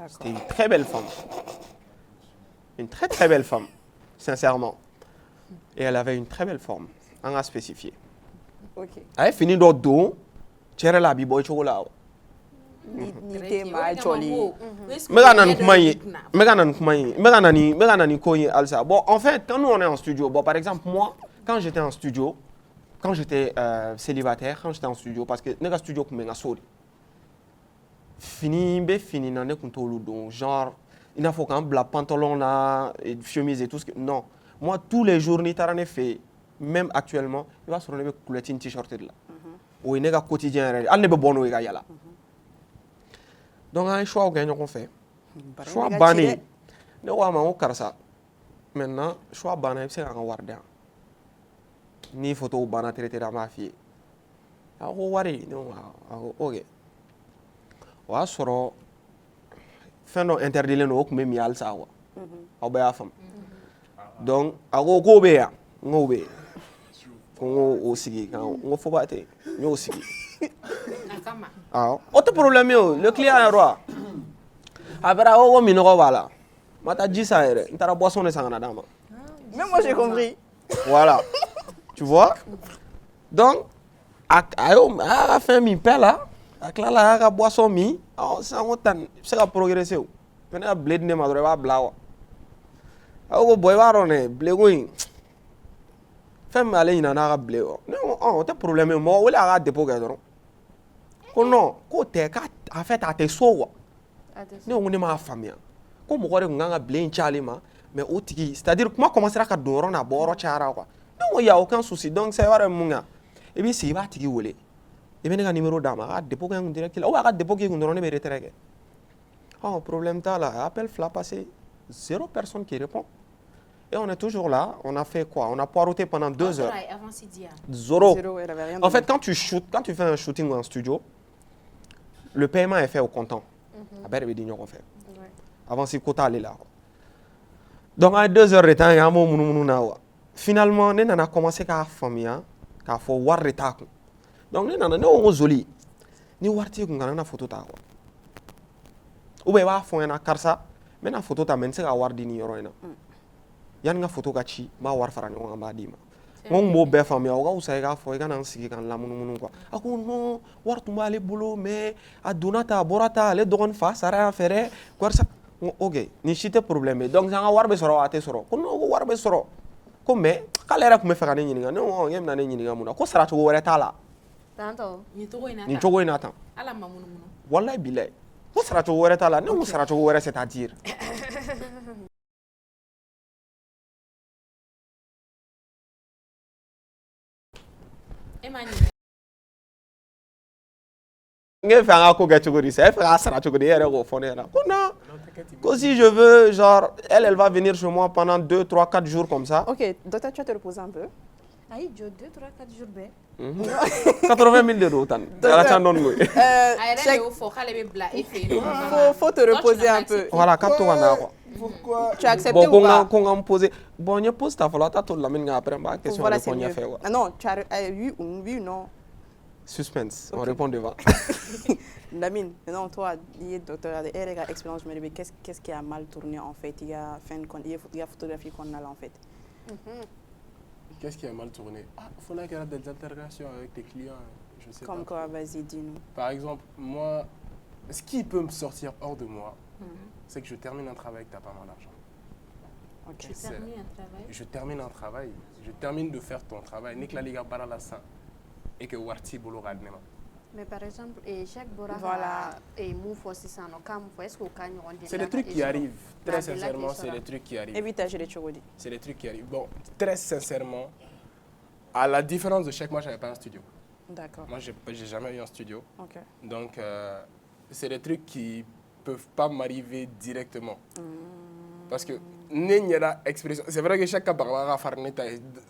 D: C'était une très belle femme. Une très très belle femme, sincèrement. Et elle avait une très belle forme, on a spécifié.
A: Ok.
D: Elle a fini d'autres dos, tu as la biboy chocolat.
A: Ni ma joli.
D: Bon, en fait, quand nous on est en studio, bon, par exemple, moi, quand j'étais en studio, quand j'étais célibataire, quand j'étais en studio, parce que dans studio, fini, nane kuntolu don, genre, il faut qu'un bla pantalon là, et chemise et tout ce que. Non. Moi, tous les jours, ni tarane fait, même actuellement, il va se relever avec une t-shirt là. Ou il n'est pas quotidien, il n'est pas bon ou il est là. Donc, un choix qu'on fait. Choix banni. Ne wa ma o karsa. Maintenant, choix banni, c'est un warden. Ni photo banna traité dans ma fille. Alors, wari, non, ok. Wa soro fendo interdit le no ko me mi alsa wa o be afam donc ago ko be ya ngobe ko o sigi kan ngo fo baté ñoo sigi ah autre problème yo le client est roi abra o mi no wala mata jisa ere ntara boisson ne sangana dama
A: même moi j'ai compris
D: voilà tu vois donc a fait mi pela akla la boisson mi ça on tan c'est ka progresser o pena a blade ne ma do ba blawa ago boy waro ne blegoin femme ale ina na ga bleo non te problème mo wala ga dépôt ga do ko non ko te ka en fait a te so wa ne on ne ma famia ko mo gore nganga blin chalima mais o tigi c'est-à-dire comment commencer à doro na boro chara quoi non il y a aucun souci donc c'est wara munga et bien c'est ba tigi wolé et bien un numéro d'âme, à dépôt qui est direct là, ou à dépôt qui est on est retraité. Oh problème t'as là, appel fla passé, 0 personne qui répond. Et on est toujours là, on a fait quoi? On a poireauté pendant 2 heures. Zéro. En fait, quand tu fais un shooting en studio, le paiement est fait au comptant. Avant si quota aller là. Donc à 2 heures de temps, il y a un moment finalement, on a commencé à famille, à faire voir retard. Donc nous avons zoli ni warti ko ngana na photo ta ko ou be wa fo na karsa mais na photo ta men se ga wardi ni yoro ina yan nga photo ka ci ma war farani on ba di ma ngom mo be fam ya o ga usay ga fo ga nan sigi kan la munu quoi ako no wartu male bulo mais adunata borata le dogon fa sara fere korsa ok ni chite problème donc nga warbe soro ate soro ko no warbe soro ko me kala era ko me fa ga ni nga no ngem na ni nga muna ko sara to wore tala ni cogo in attend. Wallahi bilay. Ko sara cogo wɛrɛ t'a la. Ne ko sara cogo wɛrɛ c'est-à-dire. Nge fɛ an ka ko kɛ cogo di sa? E fɛ k'a sara cogo di? E yɛrɛ k'o fɔ ne ɲɛna. Ko non. Ko si je veux, genre, elle va venir chez moi pendant 2, 3, 4 jours comme ça.
A: Ok, docteur, tu vas te reposer un peu.
C: Aïe, 2, 3, 4 jours, ben.
D: 80 000 €.
A: Faut te reposer un peu.
D: Voilà, capte-toi.
A: Pourquoi? Tu as accepté ou pas?
D: Bon, je pose ta fois, tu as tout la main après ma question.
A: Voilà, c'est mieux. Ah non, tu as oui ou non?
D: Suspense, on répond devant.
A: Lamine, non, toi, il est docteur, il a expérience, mais qu'est-ce qui a mal tourné en fait? Il y a photographie qu'on a là en fait.
E: Qu'est-ce qui a mal tourné? Il faudrait qu'il y ait des interrogations avec tes clients. Je sais
A: Comme
E: pas.
A: quoi, vas-y, dis-nous.
E: Par exemple, moi, ce qui peut me sortir hors de moi, c'est que je termine un travail que tu n'as pas mal d'argent.
A: Okay.
E: Je termine un travail. Je termine de faire ton travail. Nik la liga bara la san. Et que warti bolo radnema.
C: Mais par exemple, chaque bora voilà. Et mou fossi sans kam est-ce qu'on gagne on dit.
E: C'est des trucs qui arrivent. Très sincèrement, c'est des trucs qui arrivent.
A: Évitage les chogodi.
E: C'est des trucs qui arrivent. Bon, très sincèrement, à la différence de chaque mois, j'avais pas un studio.
A: D'accord.
E: Moi, j'ai jamais eu un studio.
A: Ok.
E: Donc, c'est des trucs qui peuvent pas m'arriver directement. Parce que Ninyara expression, c'est vrai que chaque cas va faire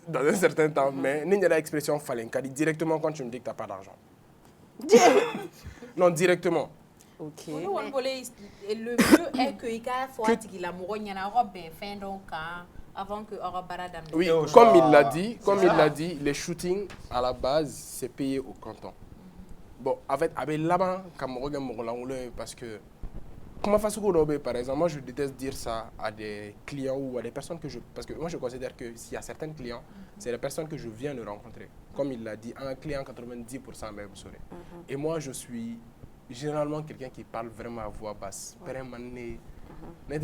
E: dans un certain temps, mais Ninyara expression fallait directement quand tu me dis que tu n'as pas d'argent. Non, directement.
A: Ok.
B: Le mieux est que il faut qu'il a avant que
E: oui, comme il l'a dit, les shootings à la base c'est payé au canton. Bon, avec là-bas, parce que par exemple, moi je déteste dire ça à des clients ou à des personnes parce que moi je considère que s'il y a certains clients, c'est les personnes que je viens de rencontrer. Comme il l'a dit, un client 90% même saurait. Et moi je suis généralement quelqu'un qui parle vraiment à voix basse. Et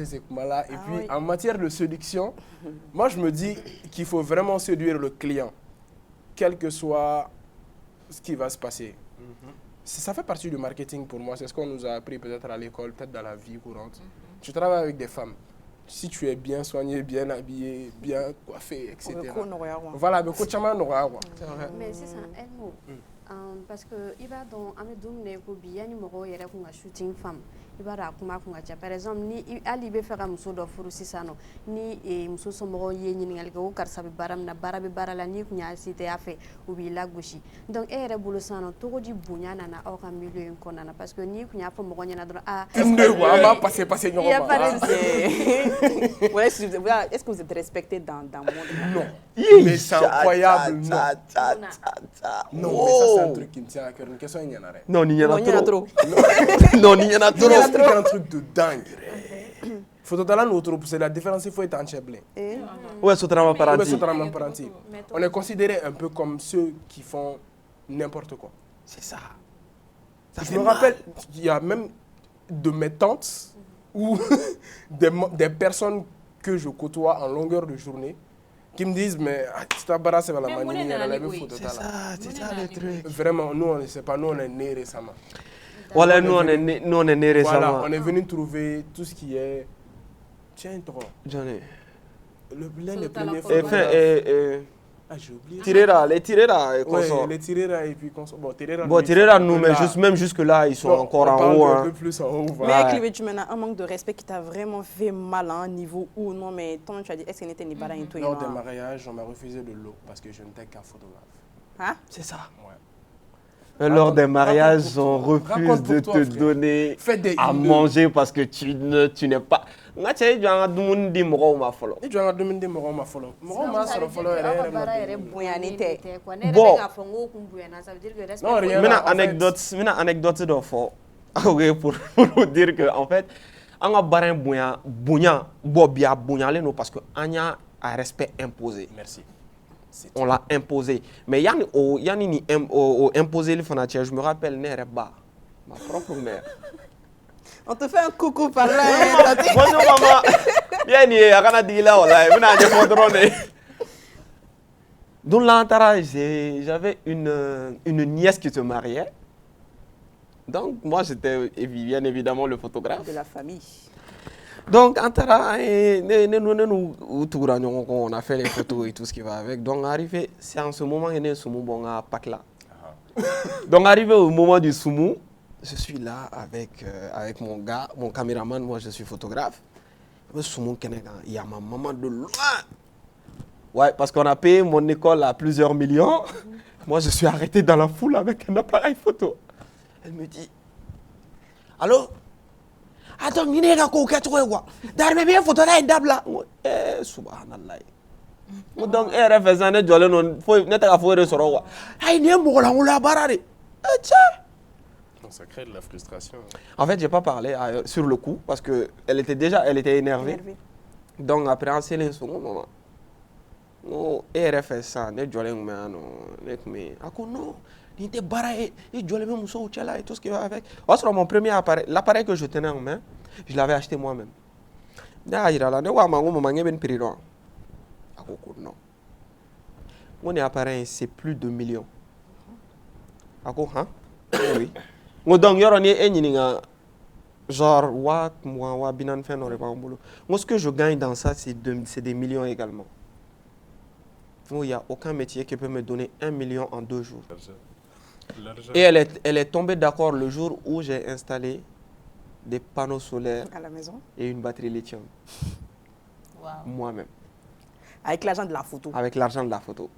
E: puis en matière de séduction, moi je me dis qu'il faut vraiment séduire le client, quel que soit ce qui va se passer. Ça fait partie du marketing pour moi, c'est ce qu'on nous a appris peut-être à l'école, peut-être dans la vie courante. Tu travailles avec des femmes. Si tu es bien soigné, bien habillé, bien coiffé, etc. Voilà, mais
C: c'est ça, un mot. Parce que il va dans un shooting femme. Par exemple, ni Ali be faire muso do furu sisano ni muso somoro ye nyingal ko karsa be baram na barabe barala ni kunya cité afé ou bi la gauche. Donc ere bolo sano to di bunya na na o ka milieu konana parce que ni kunya fa mo nyana do
E: passer non.
A: Est-ce que vous êtes respecté dans le monde?
E: Non. Mais c'est incroyable. Non, mais ça c'est un truc qui me tient à cœur. Une question il y en a.
D: Non, il y en a trop.
E: Non, il y en a trop. C'est un truc de dingue. C'est la différence, il faut être en cheblé.
D: Ouais, c'est
E: on est considéré un peu comme ceux qui font n'importe quoi.
D: C'est ça.
E: Je me rappelle, il y a même de mes tantes ou des personnes que je côtoie en longueur de journée qui me disent mais tu t'embarrasses vers la manière de la photo.
D: C'est ça le truc.
E: Vraiment, nous on ne sait pas, nous on est nés récemment.
D: Voilà, nous on est nés récemment.
E: Voilà, on est venu trouver tout ce qui est. Tiens, toi.
D: J'en ai.
E: Les premiers j'ai oublié.
D: Les tirera et consort.
E: Les tirera et puis consort.
D: Bon, tirera nous, mais même jusque là, ils sont encore en haut.
E: Un peu plus en haut.
A: Mais Clivé, tu mènes un manque de respect qui t'a vraiment fait mal à un niveau où non, mais toi tu as dit, est-ce qu'il n'était ni bara toi?
E: Lors des mariages, on m'a refusé de l'eau parce que je n'étais qu'un photographe.
A: Hein?
D: C'est ça.
E: Ouais.
D: Lors des mariages, on refuse de te donner à manger parce que tu n'es pas. Tu as demandé mon ma follow.
E: Tu as demandé mon ma follow. Mon ma follow est
D: bon. Maintenant anecdote de fort. Pour vous dire que en fait, on a barré bounya bobia bounyale parce que on a un respect imposé.
E: Merci.
D: On l'a imposé. Mais yani imposé le fanatique. Je me rappelle Nereba, ma propre mère.
A: On te fait un coucou par là.
D: Bonjour maman. Yani akana dila wala. Mena je fondrone. Dans l'entourage, j'avais une nièce qui se mariait. Donc moi j'étais bien évidemment le photographe
A: de la famille.
D: Donc, on a fait les photos et tout ce qui va avec. Donc, arrivé, c'est en ce moment qu'il y a un soumou bon à Pakla. Donc, arrivé au moment du soumou, je suis là avec mon gars, mon caméraman, moi je suis photographe. Le soumou, il y a ma maman de loin. Ouais, parce qu'on a payé mon école à plusieurs millions. Moi, je suis arrêté dans la foule avec un appareil photo. Elle me dit, allô? Attends, il y a un coquet, tu vois. D'arriver bien, photo là, d'abla. Subhanallah. Donc, elle fait ça, elle faut
E: ça crée de la frustration.
D: En fait, je n'ai pas parlé sur le coup parce qu'elle était énervée. Donc, après, on s'est laissé sur mon moment. Non, elle fait ça, elle dit non. Il était barré, il jouait même et tout ce qui va avec. Mon premier appareil, l'appareil que je tenais en main, je l'avais acheté moi-même. Mon appareil, c'est plus de millions. Oui. Donc, genre, ce que je gagne dans ça, c'est des millions également. Il n'y a aucun métier qui peut me donner 1 million en 2 jours. Et elle est tombée d'accord le jour où j'ai installé des panneaux solaires
A: à la maison
D: et une batterie lithium.
B: Wow.
D: Moi-même.
A: Avec l'argent de la photo.
D: Avec l'argent de la photo.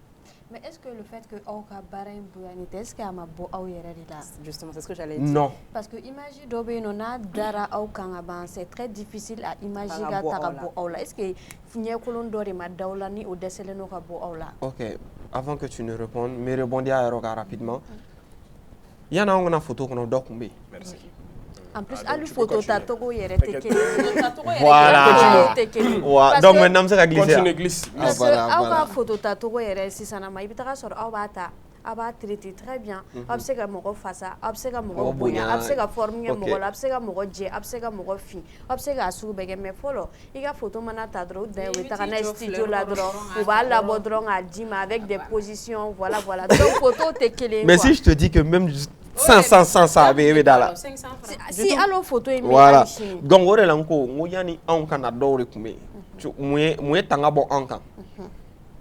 C: Mais est-ce que le fait que Aouka Barain Bouyanite, est-ce qu'il y a un beau là?
A: Justement, c'est ce que j'allais dire.
D: Non.
C: Parce que imagine Dobénona Dara Aouka, c'est très difficile à imaginer Tarabo Aula. Est-ce que Founia Kolondori Madaulani ou Desseleno Kabo Aula?
D: Ok, avant que tu ne répondes, mais rebondir à Eroga rapidement. Il y en a une photo qu'on a documentée.
E: Merci.
C: En plus, à la photo, tu as tout
D: Voilà. Donc maintenant, c'est à glisser.
E: Continue, glisse.
C: Parce que la photo, tu as tout si ça n'a pas été sur Aouata. Aba traité très bien. Absega moko fasa, absega moko bonya, absega forminga moko, absega moko je, absega moko fi, absega asu bege me follow. Iga photo mana ta dro de wita kana studio la dro, ou ba la bodron a dima avec des positions, voilà. Donc photo te kele.
D: Mais si je te dis que même 500 ça avait dala.
C: Si allo photo est
D: voilà. Donc ore la nko ngoyani an kana dore kume. Mu tanga bo ankan.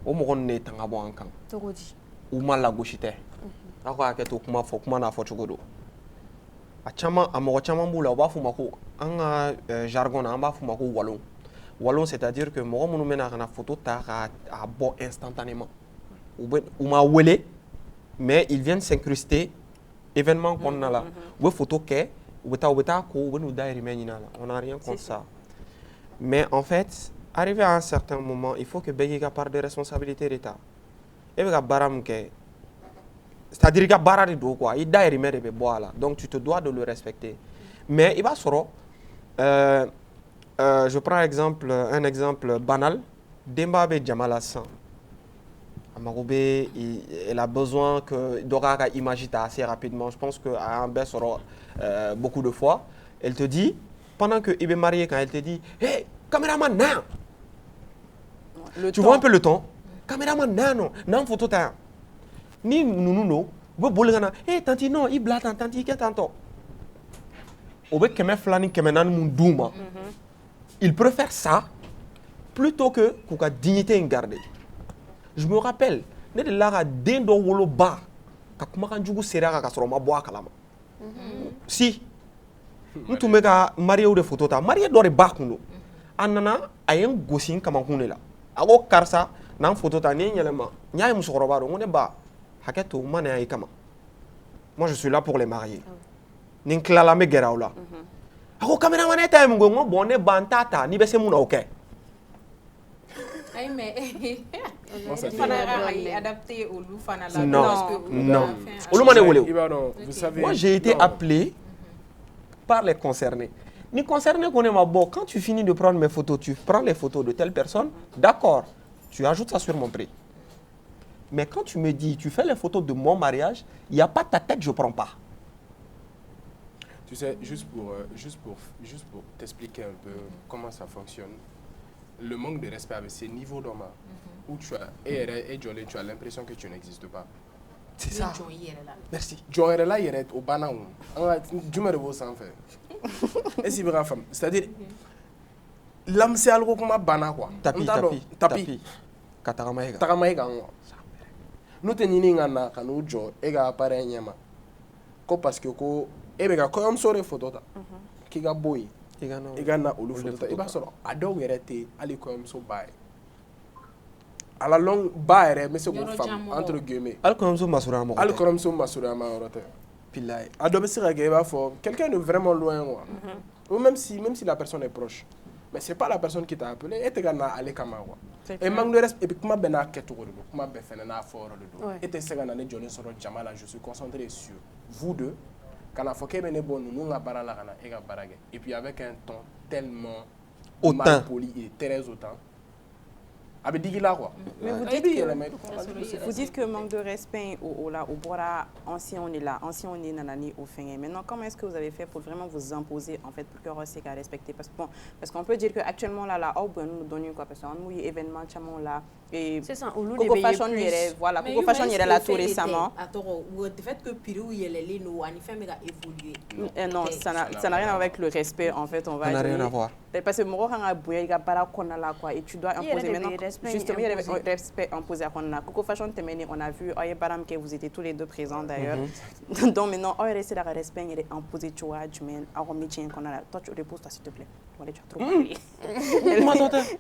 D: O mo ne tanga bo ankan.
C: Togodi.
D: Uma la gauche tɛ a ko hakɛ to kuma fɔ kuma n'a fɔ cogo don a mɔgɔ caman b'u la u b'a f'u ma ko an ka jargon na an b'a f'u ma ko wallon c'est-à-dire que mɔgɔ minnu bɛna ka na photo ta k'a bɔ instantanément u ma wele mais ils viennent s'incruster événement kɔnɔna la u bɛ photo kɛ u bɛ taa ko u bɛ n'u dahirimɛ ɲini a la on n'a rien contre ça mais en fait arrivé à un certain moment il faut que bɛɛ k'i ka part de responsabilité de ta. C'est-à-dire que bara de do quoi, il dahirimɛ de bɛ bɔ a la, donc tu te dois de le respecter. Mais il va sɔrɔ je prends un exemple banal, Demba bɛ jama la sisan, a mago bɛ elle a besoin que dɔ k'a ka image ta assez rapidement. Je pense que a un bɛ sɔrɔ beaucoup de fois, elle te dit pendant que il bɛ marié quand elle te dit hey caméraman na, tu vois un peu le ton. Caméraman nano nan photo ta ni nunu no bo bolgana eh tanti non i blata tanti ke tanto obe keme flani keme nan mun duma il préfère ça plutôt que kuka dignité garder. Je me rappelle ne de la den do wolo ba ka kuma kan jugu sera ka soro ma bo akala ma si mutu me ka marié de photo ta marié do re ba kuno anana ayen gosin kama kunela ago karsa nan photo ta ni yelema nyaay musokoroba do ngone ba haketo mane ay kama. Moi je suis là pour les marier nin klala me gerawla ako cameraman eta mo ngo bonne bantata ni bese mun ok
B: ay mais adapté au loufana
D: là non vous savez moi j'ai été appelé par les concernés. Ni concerné qu'on est ma bon, quand tu finis de prendre mes photos, tu prends les photos de telle personne, d'accord. Tu ajoutes ça sur mon prix. Mais quand tu me dis, tu fais les photos de mon mariage, il n'y a pas ta tête, je ne prends pas.
E: Tu sais, juste pour t'expliquer un peu comment ça fonctionne, le manque de respect avec ces niveaux d'homme où tu as, tu as l'impression que tu n'existes pas.
D: C'est ça. Merci.
E: Là, il est au banane. Du me revois sans faire. C'est-à-dire, l'âme c'est algo comme un banane quoi. Tapi. Takamaiga. Nous tenons un kanu jo ega appareil nyama. Ko parce que ko ebega ko am sore photo ta. Ki ga boy. Ega na olu photo ta. Eba soro ado werete ali ko am so bay. À la longue baere mais c'est une femme entre guillemets.
D: Al ko am so masura mo.
E: Al ko am so masura ma rote. Pilai. Ado be sira ga eba fo quelqu'un de vraiment loin moi. Ou même si la personne est proche. Mais c'est pas la personne qui t'a appelé, et tu as allé comme moi. Et manque de respect, et puis comment ben a keto de comment ben fait na fort de dos. Et tu sais que na Johnny sur Jamala, je suis concentré sur vous deux. Quand la fois que ben bon nous la barala kana et ga barage. Et puis avec un ton tellement mal poli et très autant. Avec dit là quoi.
A: Mais vous dites que manque de respect au bora ancien on est là, ancien on est nanani au fin. Maintenant comment est-ce que vous avez fait pour vraiment vous imposer en fait pour que Rossi a respecté parce qu'on peut dire que actuellement là au bon nous donner quoi parce qu'on a événement chamon là et
C: c'est ça au lieu
A: de fashion voilà Coco Fashion il est là tout récemment.
B: Le fait que Pirou il est là nous en fait mais a évolué.
A: Non, ça n'a rien à voir avec le respect en fait, on va
D: dire. Ça n'a rien à voir.
A: Parce que moi quand a bouillé il a pas là qu'on a là quoi et tu dois imposer maintenant.
C: respect
A: justement, il y a le respect imposé à Kona. Coco Fashion Temeni, on a vu, Oye Baram, que vous étiez tous les deux présents d'ailleurs. Donc maintenant, Oye resté dans le respect, il est imposé, tu vois, du mènes, à remettre qu'on a là. Toi, tu reposes, toi, s'il te plaît. Voilà, tu as trop parlé.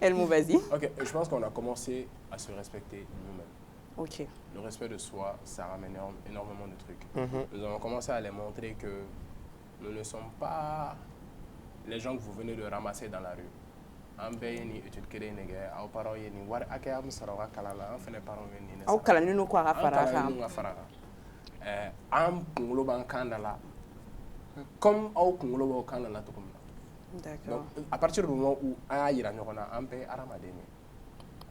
A: Elle m'a vas-y.
E: Ok, je pense qu'on a commencé à se respecter nous-mêmes.
A: Ok.
E: Le respect de soi, ça ramène énormément de trucs. Nous avons commencé à les montrer que nous ne sommes pas les gens que vous venez de ramasser dans la rue. An bɛɛ ye nin étude kelen de kɛ aw parents ye nin wari hakɛya min sɔrɔ aw ka kalan na an fɛnɛ parents ye nin de sara.
A: Aw kalanni n'u ko a ka fara a kan.
E: An kalanni n'u ka fara a kan. An kunkolo b'an kan da la comme aw kunkolo b'aw kan da la cogo min na.
A: D'accord.
E: Donc à partir du moment où an y'a yira ɲɔgɔn na an bɛɛ ye hadamaden de ye.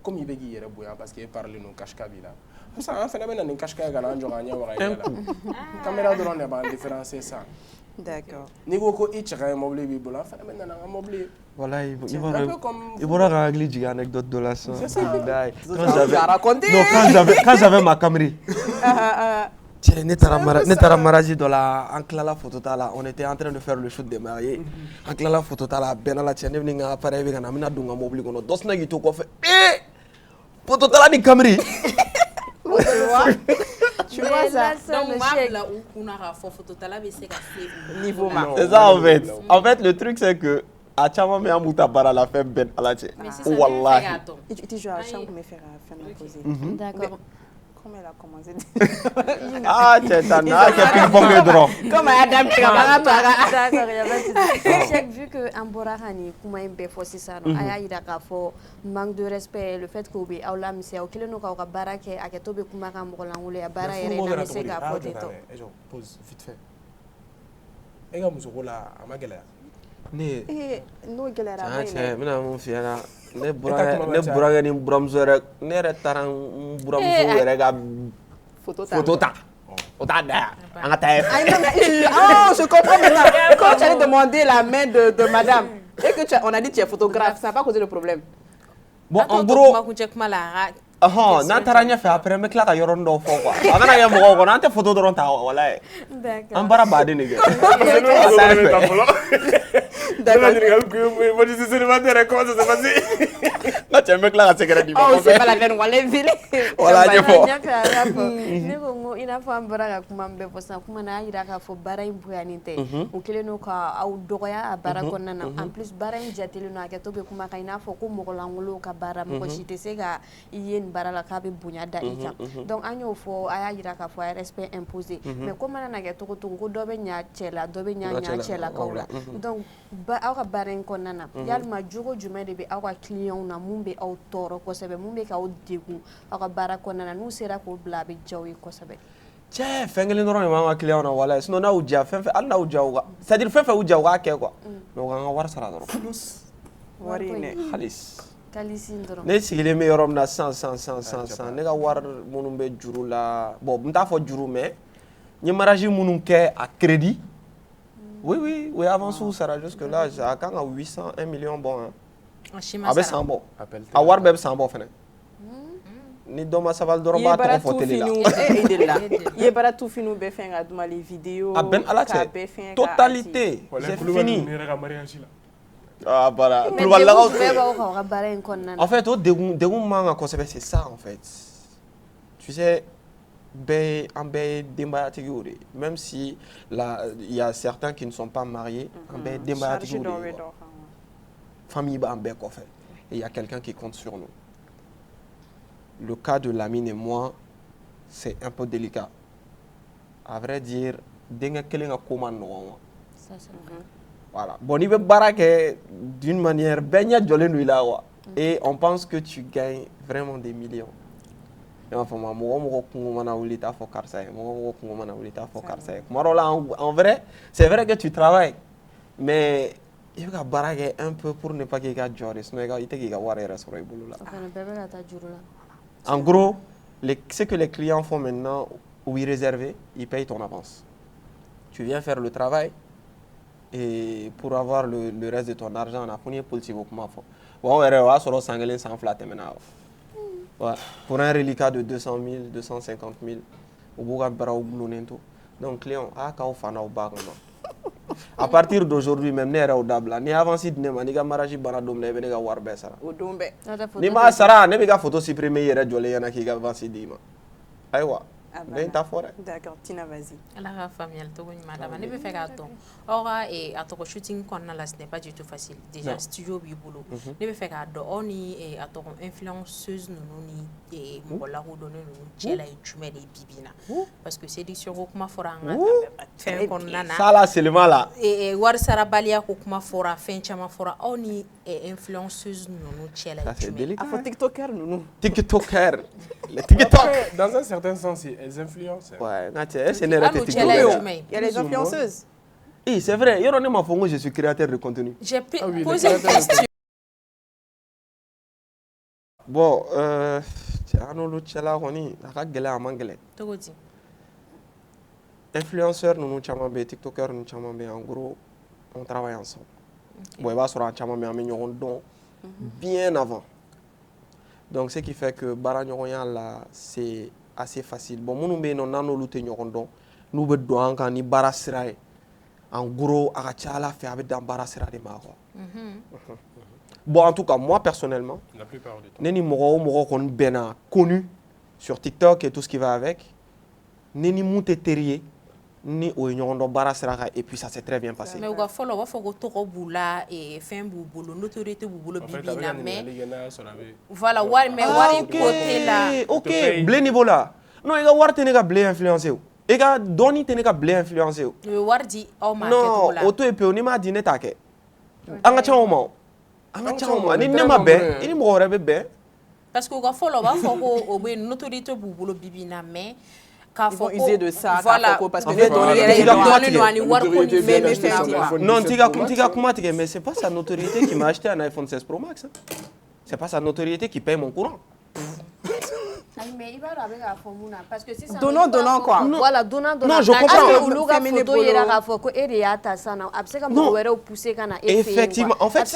E: Comme i bɛ k'i yɛrɛ bonya parce que e parler n'o kashka b'i la. Sisan an fɛnɛ bɛ na nin kashka ye ka na an jɔ k'an ɲɛ waga i ɲɛ la. Caméra dɔrɔn de b'an différencier ça.
A: D'accord.
E: N'i ko ko i cɛ ka mobili b'i bolo an fɛnɛ bɛ na n'an ka mobili ye.
D: Voilà, il faudra régler une anecdote de la soeur. Quand j'avais ma caméra, on était en train de faire le shoot des mariés. En clala photo tala benala tienne ni nga appareil be kana mina dunga mobile kono dosna gitu ko fe photo tala ni caméra.
A: Tu vois ça?
B: Donc niveau
D: c'est ça en fait. En fait le truc c'est que a chama me amuta bara la fait ben ala che. Wallahi.
A: Tu joues à chambre me faire poser.
C: D'accord.
A: Comment elle a commencé?
D: Ah, c'est ça, ping-pong draw.
A: Comme Adam
C: D'accord, il y a pas de souci. Vu que Amborahani, comment il peut faire ça, aya ira kafo manque de respect, le fait que obi aula mise au kile no ka barake aketobe kuma ka mbola ngule ya bara yere na mise ka poteto.
E: Pause vite fait. Ega musokola amagela.
D: Ne
A: no gelera
D: ba ne. Mina mun fiera. Ne buraga ni buramzo rek ne re tarang buramzo yere ga photo ta. On t'a dit,
A: je comprends maintenant. Quand tu allais demander la main de madame et que on a dit que tu es photographe, ça n'a pas causé le problème.
D: Bon, en gros, n'a pas rien fait après, mais là, il y a un peu de fois. On a eu mon on a fait photo de renta, voilà.
C: D'accord.
D: On va pas dire
E: D'accord. Moi, je suis célibataire, comment ça s'est passé?
D: Là, tu es un mec là, c'est grave.
A: Oh, c'est pas la peine, on va les virer.
D: Voilà, je vois.
C: Ne ko ina fɔ an bɔra ka kuma bɛɛ fɔ sisan kuma na a yira k'a fɔ baara in bonyanen tɛ o kelen n'o ka aw dɔgɔya a baara kɔnɔna na en plus baara in jatelen no hakɛto bɛ kuma kan i n'a fɔ ko mɔgɔlankolon ka baara mɔgɔ si tɛ se ka i ye nin baara la k'a bɛ bonya da i kan donc an y'o fɔ a y'a yira k'a fɔ a ye respect imposé mais ko mana na kɛ cogo cogo ko dɔ bɛ ɲa cɛ la dɔ bɛ ɲa cɛlakaw la donc aw ka baara in kɔnɔna na yalima jogo jumɛn de bɛ aw ka clients na mun bɛ aw tɔɔrɔ kosɛbɛ mun bɛ k'aw degun aw ka baara kɔnɔna na n'u sera k'o bila a bɛ diya aw ye kosɛbɛ.
D: Tiens, fais que les gens ne clients na voilà. Sinon na uja, fais al na uja uga. C'est-à-dire fais uja uga ke quoi. Mais on va voir ça là.
A: Warine.
D: Khalis.
C: Kalisi ndoro.
D: Ne sigile me yorom na 100. Ne ga war munum be juru la. Bon, m'ta fo juru mais ni mariage munum ke à crédit. Oui, avant ça sera jusque là, à quand à 800, 1 million bon hein. Avec 100 bon. À war beb 100 bon fene. Ni doma saval doro ba to foteli la
A: il est bara tout finu be fin aduma les vidéos
D: a ben ala totalité c'est fini ah bara
C: plus wala
D: en fait au degun manga concept c'est ça en fait tu sais même si là il y a certains qui ne sont pas mariés famille ba ambe ko fait et il y a quelqu'un qui compte sur nous. Le cas de Lamine et moi, c'est un peu délicat. À vrai dire, voilà. Bon, il veut baraquer d'une manière et on pense que tu gagnes vraiment des millions. En vrai, c'est vrai que tu travailles, mais il faut baraquer un peu pour ne pas qu'il y ait en gros, ce que les clients font maintenant, ou ils réservent, ils payent ton avance. Tu viens faire le travail et pour avoir le reste de ton argent, on a pris pour le pour un reliquat de 200 000, 250 000, donc client, À partir d'aujourd'hui, même, ne au dabla. Ni avancé de nema, ni ka mariage bana dom ne ka war be sara.
A: O don bɛ.
D: Ni ma sara, ne be ka photo supprimer yɛrɛ jɔlen yana k'i ka avancé di ma. Ayiwa. Ben ta fora.
A: D'accord, Tina, vas-y.
B: Ala ka faamuyali togo ɲuman d'a ma. Ne bɛ fɛ k'a dɔn aw ka a tɔgɔ shooting kɔnɔna la ce n'est pas du tout facile. Déjà studio b'i bolo. Ne bɛ fɛ k'a dɔn aw ni a tɔgɔ influenceuse ninnu ni mɔgɔ lakodɔnnen ninnu cɛla ye jumɛn de ye bi bi in na. Parce que séduction ko kuma fɔra an ka fɛn kɔnɔna na.
D: Ça là seulement là.
B: Wari sarabaliya ko kuma fɔra fɛn caman fɔra aw ni influenceuse ninnu cɛla ye jumɛn.
A: A fɔ tiktoker ninnu.
D: TikToker. Les TikTok.
E: Dans un certain sens, elles influencent.
D: Ouais, c'est une erreur TikTok.
A: Il y a les influenceuses.
D: Oui, c'est vrai. Je suis créateur de contenu.
B: J'ai posé une question.
D: Bon, influenceurs, nous sommes TikTokers, nous sommes en gros, on travaille ensemble. Bon, il va se rendre bien avant. Donc, ce qui fait que Baragnoyan là, c'est assez facile. Bon, nous sommes en lutte, nous sommes ni barasirae. En gros, Arachala fait avec dans barasira de Maro. Bon, en tout cas, moi personnellement,
E: la plupart du temps,
D: Neni Moro qu'on bena connu sur TikTok et tout ce qui va avec. Neni Mouteterier, ni Oignon barasira et puis ça s'est très bien passé.
B: Mais on va follow, faut que tout boula et fin boulot, notoriété boulot bibina mais voilà, mais wari côté là.
D: OK, blé niveau là. Non, il y a war tenega blé influencé. Et ga doni tenega blé influencé.
B: Le war di au market
D: non, auto et peu ni ma dîner take. Anga chamo. Anga chamo, ni nema be, ni mo rebe be.
B: Parce que on va follow, faut que notoriété boulot bibina mais
A: ils vont user de ça,
B: voilà,
A: parce que
D: non, mais c'est pas sa notoriété qui m'a acheté un iPhone 16 Pro Max. C'est pas sa notoriété qui paye mon courant.
C: Mais il va avec la formule parce que si ça
A: donnant quoi.
C: Voilà, donnant.
D: Non, je comprends. Non. Effectivement, en fait,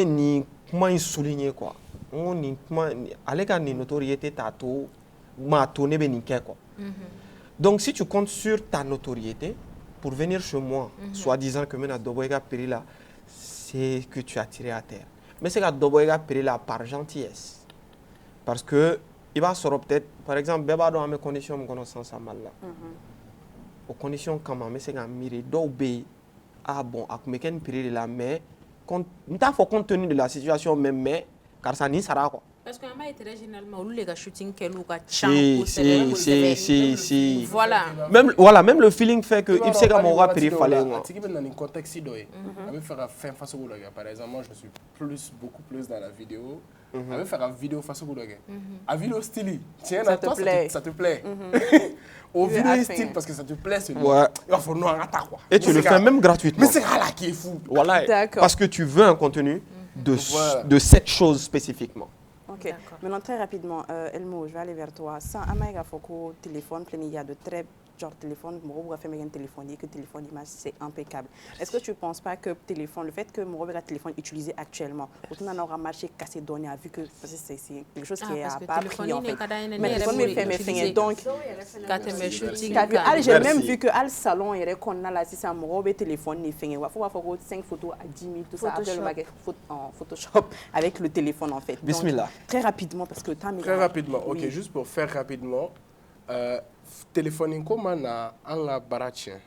D: ni comment il souligner quoi. On ni allez quand ni notoriété tato ma tourner beniké quoi. Donc si tu comptes sur ta notoriété pour venir chez moi, soi-disant que mena doboyga peri là, c'est que tu as tiré à terre. Mais c'est que doboyga peri là par gentillesse. Parce que il va se peut-être par exemple beba dans mes conditions me connaissance à mal là. Aux conditions comment mais c'est qu'un mire d'obé ah bon à me ken peri là mais compte compte tenu de la situation même mais car ça ni sera quoi.
B: Parce que m'a été généralement ou les gars shooting quel ou
D: si
B: voilà
D: même le feeling fait que il sait que mon rap il fallait moi.
E: C'est dans un contexte doy. On veut faire fin face au gars par exemple moi je suis beaucoup plus dans la vidéo. On veut faire une vidéo face au gars. La vidéo style tiens ça te plaît. Au vidéo style parce que ça te plaît c'est
D: ouais.
E: Il faut nous attaquer quoi.
D: Et tu le fais même gratuitement.
E: Mais c'est là qui est fou.
D: Voilà. Parce que tu veux un contenu de cette chose spécifiquement.
A: Ok. Maintenant, très rapidement, Elmo, je vais aller vers toi. Sans Amaïga Foko, téléphone, il y a de très genre téléphone, Moro fait un téléphone, que téléphone image c'est impeccable. Est-ce que tu ne penses pas que téléphone, le fait que Moro a téléphone utilisé actuellement, autant on aura marché cassé donné, vu que c'est quelque chose qui n'a pas pris en fait. Mais téléphone me fait mes fingers donc. J'ai même vu que al salon il qu'on a là si c'est Moro téléphone ni fingers. Il faut avoir 5 photos à 10 000 tout ça après le baguette en Photoshop avec le téléphone en fait.
D: Bismillah.
A: Très rapidement parce que le temps est.
E: Très rapidement. Ok, juste pour faire rapidement. Téléphone comment na anga baratien.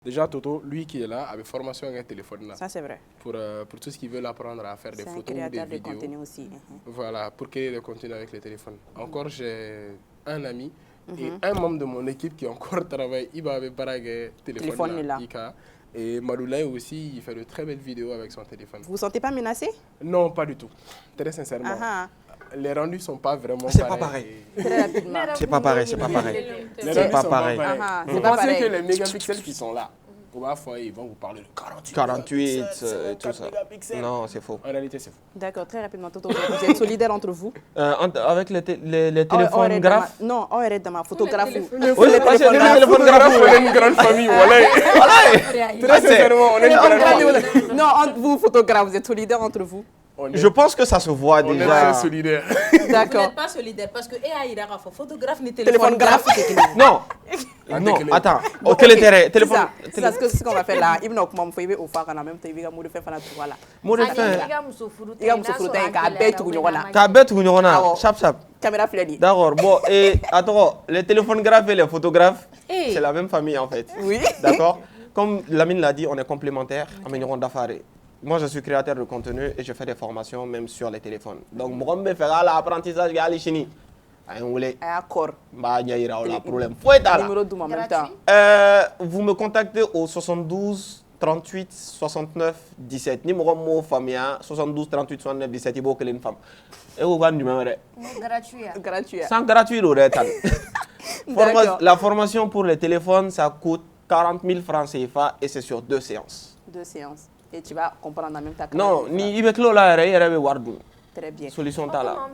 E: Déjà Toto, lui qui est là, avec formation avec téléphone là.
A: Ça c'est vrai.
E: Pour tout ce qui veut apprendre à faire des photos ou des vidéos.
A: De contenu aussi.
E: Voilà, pour créer des contenus avec le téléphone. Encore j'ai un ami et un membre de mon équipe qui encore travaille, il va avec barague téléphone là. Et Maloulaye aussi, il fait de très belles vidéos avec son téléphone.
A: Vous vous sentez pas menacé?
E: Non, pas du tout. Très sincèrement. Les rendus sont pas vraiment
D: c'est pas pareil.
A: Très rapidement.
D: C'est pas pareil, c'est pas pareil.
E: C'est pas pareil.
A: Vous
E: pensez que les mégapixels qui sont là, ils vont vous parler de
D: 48 et tout ça. Non, c'est faux.
E: En réalité, c'est faux.
A: D'accord, très rapidement, Toto, vous êtes solidaires entre vous?
D: Avec les téléphones graphes?
A: Non, on est dans ma photographe.
D: Oui, les téléphones graphes,
E: on est une grande famille. Très sincèrement, on est une grande famille.
A: Non, vous, photographes, vous êtes solidaires entre vous?
D: Je pense que ça se voit
E: on
D: déjà.
E: On est très solidaire.
B: D'accord. Vous n'êtes pas solidaire parce que photographe ni téléphone graphique.
D: Non. Non, attends. Quel intérêt? Téléphone.
A: C'est ça ce qu'on va faire là. Il m'a comment faire au phare en même temps il va modifier faire la tour là.
D: Modifier.
A: Il va me souffrir qu'à bête ou n'yona.
D: Qu'à bête ou n'yona. Chap chap.
A: Caméra flèche.
D: D'accord. Bon et attends, les téléphones graphes et les photographes, c'est la même famille en fait. Oui. D'accord. Comme Lamine l'a dit, on est complémentaires. Améliorons d'affaires. Moi, je suis créateur de contenu et je fais des formations même sur les téléphones. Donc, moi, je fais l'apprentissage de l'Ichini.
A: D'accord.
D: Problème.
A: Numéro de en même temps.
D: Vous me contactez au 72 38 69 17. Numéro de mon famille, 72 38 69 17. Il faut que une femme. Et vous avez un numéro.
C: Gratuit.
D: Sans gratuit, la formation pour les téléphones, ça coûte 40 000 francs CFA et c'est sur 2 séances.
A: 2 séances. Et tu vas comprendre en même temps.
D: Non, ni avec là, il y a
A: très bien.
D: Solution là.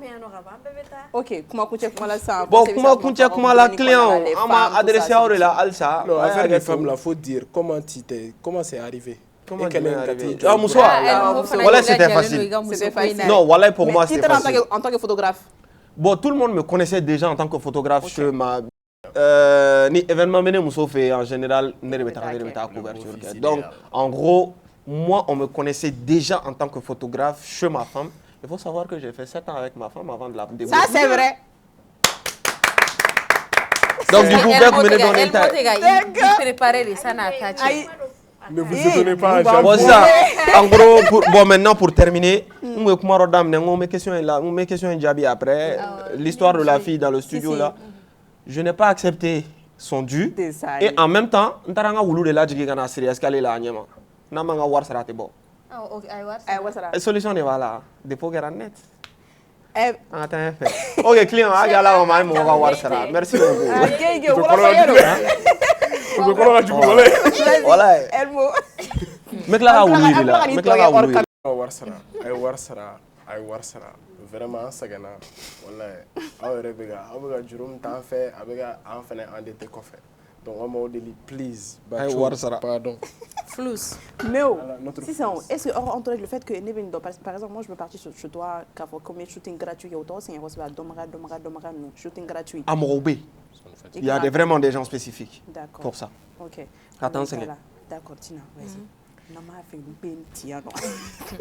A: Ok, comment la ça?
D: Bon, comment la client m'a adressé à là, Alsa.
E: Non, affaire des femmes là, faut dire comment c'est arrivé.
D: Comment c'est arrivé? Ah, voilà, c'était facile. Non, voilà pour moi c'était facile.
A: En tant que photographe.
D: Bon, tout le monde me connaissait déjà en tant que photographe chez ma ni événement mené Mousso fait en général à couverture. Donc en gros, moi on me connaissait déjà en tant que photographe chez ma femme. Il faut savoir que j'ai fait 7 ans avec ma femme avant de la développer.
A: Ça c'est vrai.
D: Donc du coup, mener dans l'état.
E: Ne vous étonnez pas.
D: Bon, ça, en gros, bon, maintenant pour terminer, mes questions Djabi après, l'histoire de la fille dans le studio là, je n'ai pas accepté son dû. Et en même temps, je n'ai pas accepté bon. La solution est là. Dépôt net. Ok, client, merci beaucoup.
E: Vraiment sagana wallahi aw yɛrɛ bɛ ka juru t'an fɛ a bɛ ka an fɛnɛ endetté kɔfɛ donc on m'a dit please pardon
B: flous
A: mais si ça est-ce que entre le fait que par exemple moi je me partir chez toi quand comme shooting gratuit il y a autant c'est un domara shooting gratuit
D: à Morobé il y a vraiment des gens spécifiques pour ça.
A: OK
D: attends
A: d'accord Tina vas-y Nama fait une pentière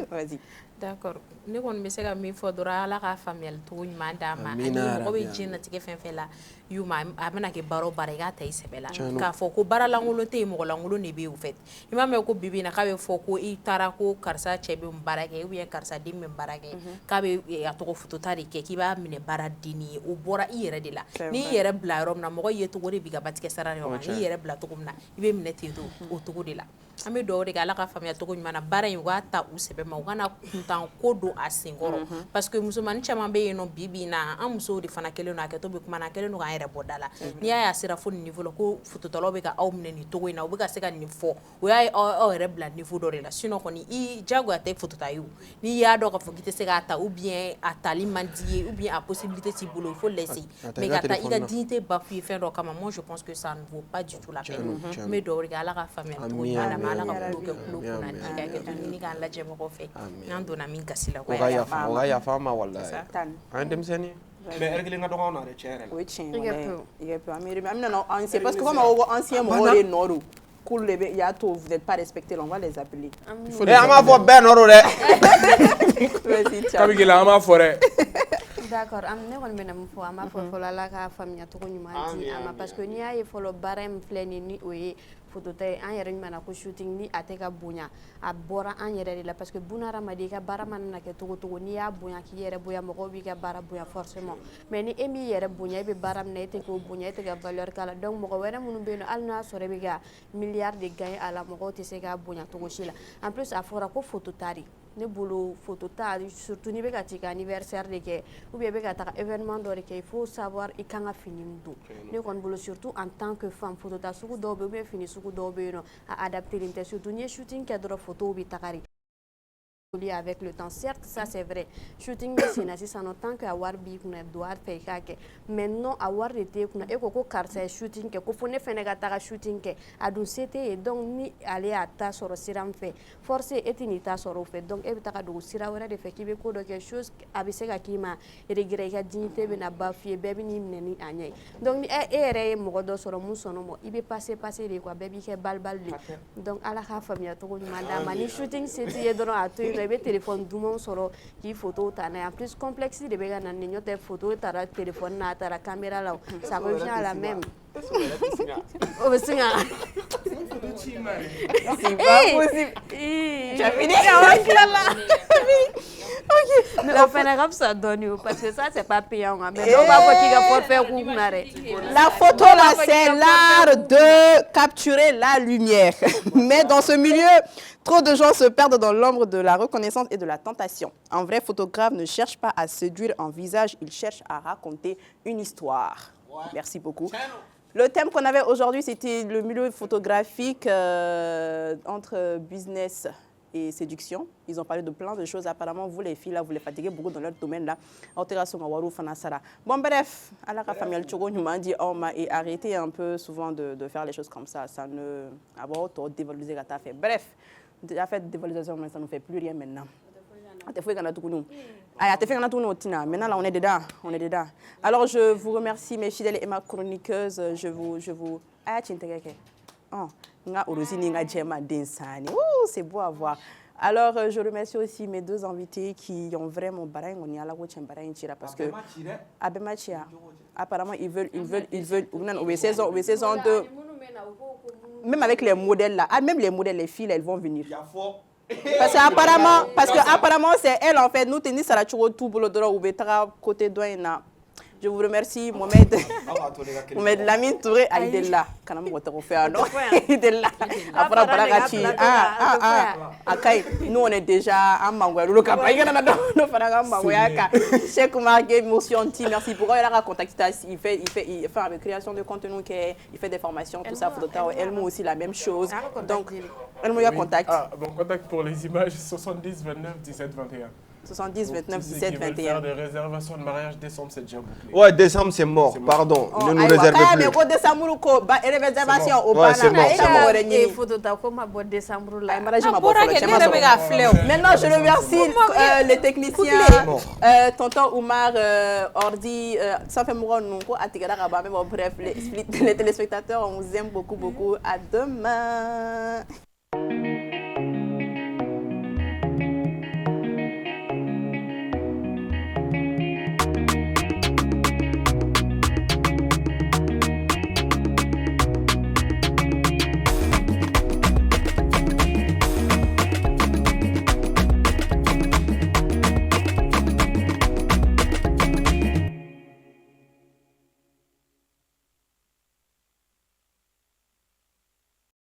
A: vas-y.
B: D'accord. Ne kɔni bɛ se ka min fɔ dɔrɔn Ala ka faamuyali cogo ɲuman d'a ma ani mɔgɔ bɛ diɲɛlatigɛ fɛn fɛn la Yuma a bɛna kɛ baara o baara i k'a ta i sɛbɛ la k'a fɔ ko baara lankolon tɛ yen mɔgɔ lankolon de bɛ yen o fait i m'a mɛn ko bibi in na k'a bɛ fɔ ko i taara ko karisa cɛ bɛ baara kɛ ou bien karisa den bɛ baara kɛ k'a bɛ a tɔgɔ photota de kɛ k'i b'a minɛ baara denni ye o bɔra i yɛrɛ de la n'i yɛrɛ bila yɔrɔ min na mɔgɔ ye togo de b'i ka batigɛ sara yɔrɔ n'i yɛrɛ bila togo min na i bɛ minɛ ten o togo de la an bɛ dugawu de kɛ Ala ka faamuyali cogo ɲuman na baara in u k'a ta u sɛbɛ ma u kana kuntan ko don a senkɔrɔ parce que musomanin caman bɛ yen nɔ bi na an musow de fana kɛlen don a kɛtɔ bɛ kuma na kɛlen don k'an yɛrɛ bɔ da la n'i y'a ye a sera fo nin niveau la ko phototalaw bɛ ka aw minɛ nin togo in na u bɛ ka se ka nin fɔ o y'a ye aw yɛrɛ bila niveau dɔ de la sinon kɔni i jagoya tɛ photota ye o n'i y'a dɔn k'a fɔ k'i tɛ se k'a ta ou bien a tali man di ye ou bien a possibilité t'i bolo il faut laisser mais ka taa i ka dignité bafouer fɛn dɔ kama moi je pense que ça ne vaut pas du tout la peine n bɛ dugawu de kɛ Ala ka faamuyali cogo ɲuman na Ala ka kulo kɛ kulo kunna ni ka kɛ tuguni k'an lajɛ mɔgɔw fɛ n'an donna min gasi la
D: o ka yafa ma wallahi an denmisɛnnin mais heure kelen ka dɔgɔ anw na dɛ tiɲɛ yɛrɛ la
A: o ye tiɲɛ ye c'est parce que comme on ancien mɔgɔw de nɔ don k'olu de bɛ y'a to vous n'êtes pas respecté on va les appeler
D: an m'a fɔ bɛɛ nɔ don dɛ
E: kabi gɛlɛn an m'a fɔ dɛ.
C: D'accord, ne kɔni bɛ na mun fɔ an b'a fɔ fɔlɔ Ala ka faamuya cogo ɲuman di an ma parce que n'i y'a ye fɔlɔ baara in filɛ ni o ye photota ye an yɛrɛ ɲuman ko shooting ni a tɛ ka bonya a bɔra an yɛrɛ de la parce que bunahadamaden i ka baara mana na kɛ cogo cogo n'i y'a bonya k'i yɛrɛ bonya mɔgɔw b'i ka baara bonya forcément mais ni e m'i yɛrɛ bonya e bɛ baara min na e tɛ k'o bonya e tɛ ka valeur k'a la donc mɔgɔ wɛrɛ minnu bɛ yen nɔ hali n'a sɔrɔ e bɛ ka milliard de gagner a la mɔgɔw tɛ se k'a bonya cogo si la en plus a fɔra ko photota de ne bolo photota surtout n'i bɛ ka t'i ka anniversaire de kɛ ou bien i bɛ ka taga événement dɔ de kɛ il faut savoir i kan ka fini min don ne kɔni bolo surtout en tant que femme photota sugu dɔw bɛ yen ou bien fini sugu dɔw bɛ yen nɔ a adapté len tɛ surtout n'i ye shooting kɛ dɔrɔn photo bɛ taga de avec le temps. Certes, ça c'est vrai. Shooting c'est ça tant que avoir bi kuna doit faire que mais non avoir été kuna e ko karsa shooting ke ko fone fene ga ta shooting ke adun c'était donc ni aller à ta soro siram fait forcer etini ta soro fait donc e ta ka do sira wala de fait ki be ko do quelque chose abise ga kima regret ga dignité be na ba fie be ni ni anyai donc ni e re mo do soro mun sono mo ibe passer de quoi be bi ke balbal donc ala ka famille to ko madame ni shooting c'était e do à tout le téléphone dumon soro ki photo ta na en plus complexe de bega nan ni te photo ta ra téléphone na ta ra caméra là ça revient à la même oh singa
A: c'est pas possible tu as fini
C: ok la fin ça donne parce que ça c'est pas payant mais on va voir qui va faire
A: la photo là c'est l'art de capturer la lumière mais dans ce milieu trop de gens se perdent dans l'ombre de la reconnaissance et de la tentation. Un vrai photographe ne cherche pas à séduire un visage, il cherche à raconter une histoire. Ouais. Merci beaucoup. Le thème qu'on avait aujourd'hui, c'était le milieu photographique entre business et séduction. Ils ont parlé de plein de choses. Apparemment, vous les filles, là, vous les fatiguez beaucoup dans leur domaine. Là. Bon, bref, à la famille Tchogo nous m'a dit et arrêtez un peu souvent de faire les choses comme ça. Ça ne... dévaloriser la fait. Bref. Déjà fait dévalorisation, mais ça ne fait plus rien maintenant. Maintenant, là, on est dedans. Alors, je vous remercie, mes fidèles et ma chroniqueuse. Je vous... C'est beau à voir. Alors, je remercie aussi mes deux invités qui ont vraiment parce que apparemment ils veulent saison 2. Même avec les modèles là, même les modèles, les filles, elles vont venir. Parce que apparemment c'est elle en fait. Nous tenons ça tout pour le côté douane. Je vous remercie, Mohamed. Mohamed Lamine Touré, Aïdella. Quand même, on fait un autre. Aïdella. Après, Baragati. Nous, on est déjà à Mangoué. Le Kapaï, nous faisons Mangouéaka. Cheikh Margué, Motionti, merci pour elle. A contacté. Il fait avec création de contenu, il fait des formations, tout ça. Elle m'a aussi la même chose. Donc, elle m'a contact.
E: Bon contact pour les images 70 29 17 21.
A: 70, 29, 17, 21.
E: Faire des réservations de mariage, décembre, c'est déjà bouclé.
D: Ouais, décembre, c'est mort. Pardon. Ne nous réservez plus.
A: Mais pour décembre, réservation au
D: Maintenant,
A: je remercie les techniciens, tonton Oumar, Ordi, ça fait mourir nous, bref, les téléspectateurs, on vous aime beaucoup. À demain.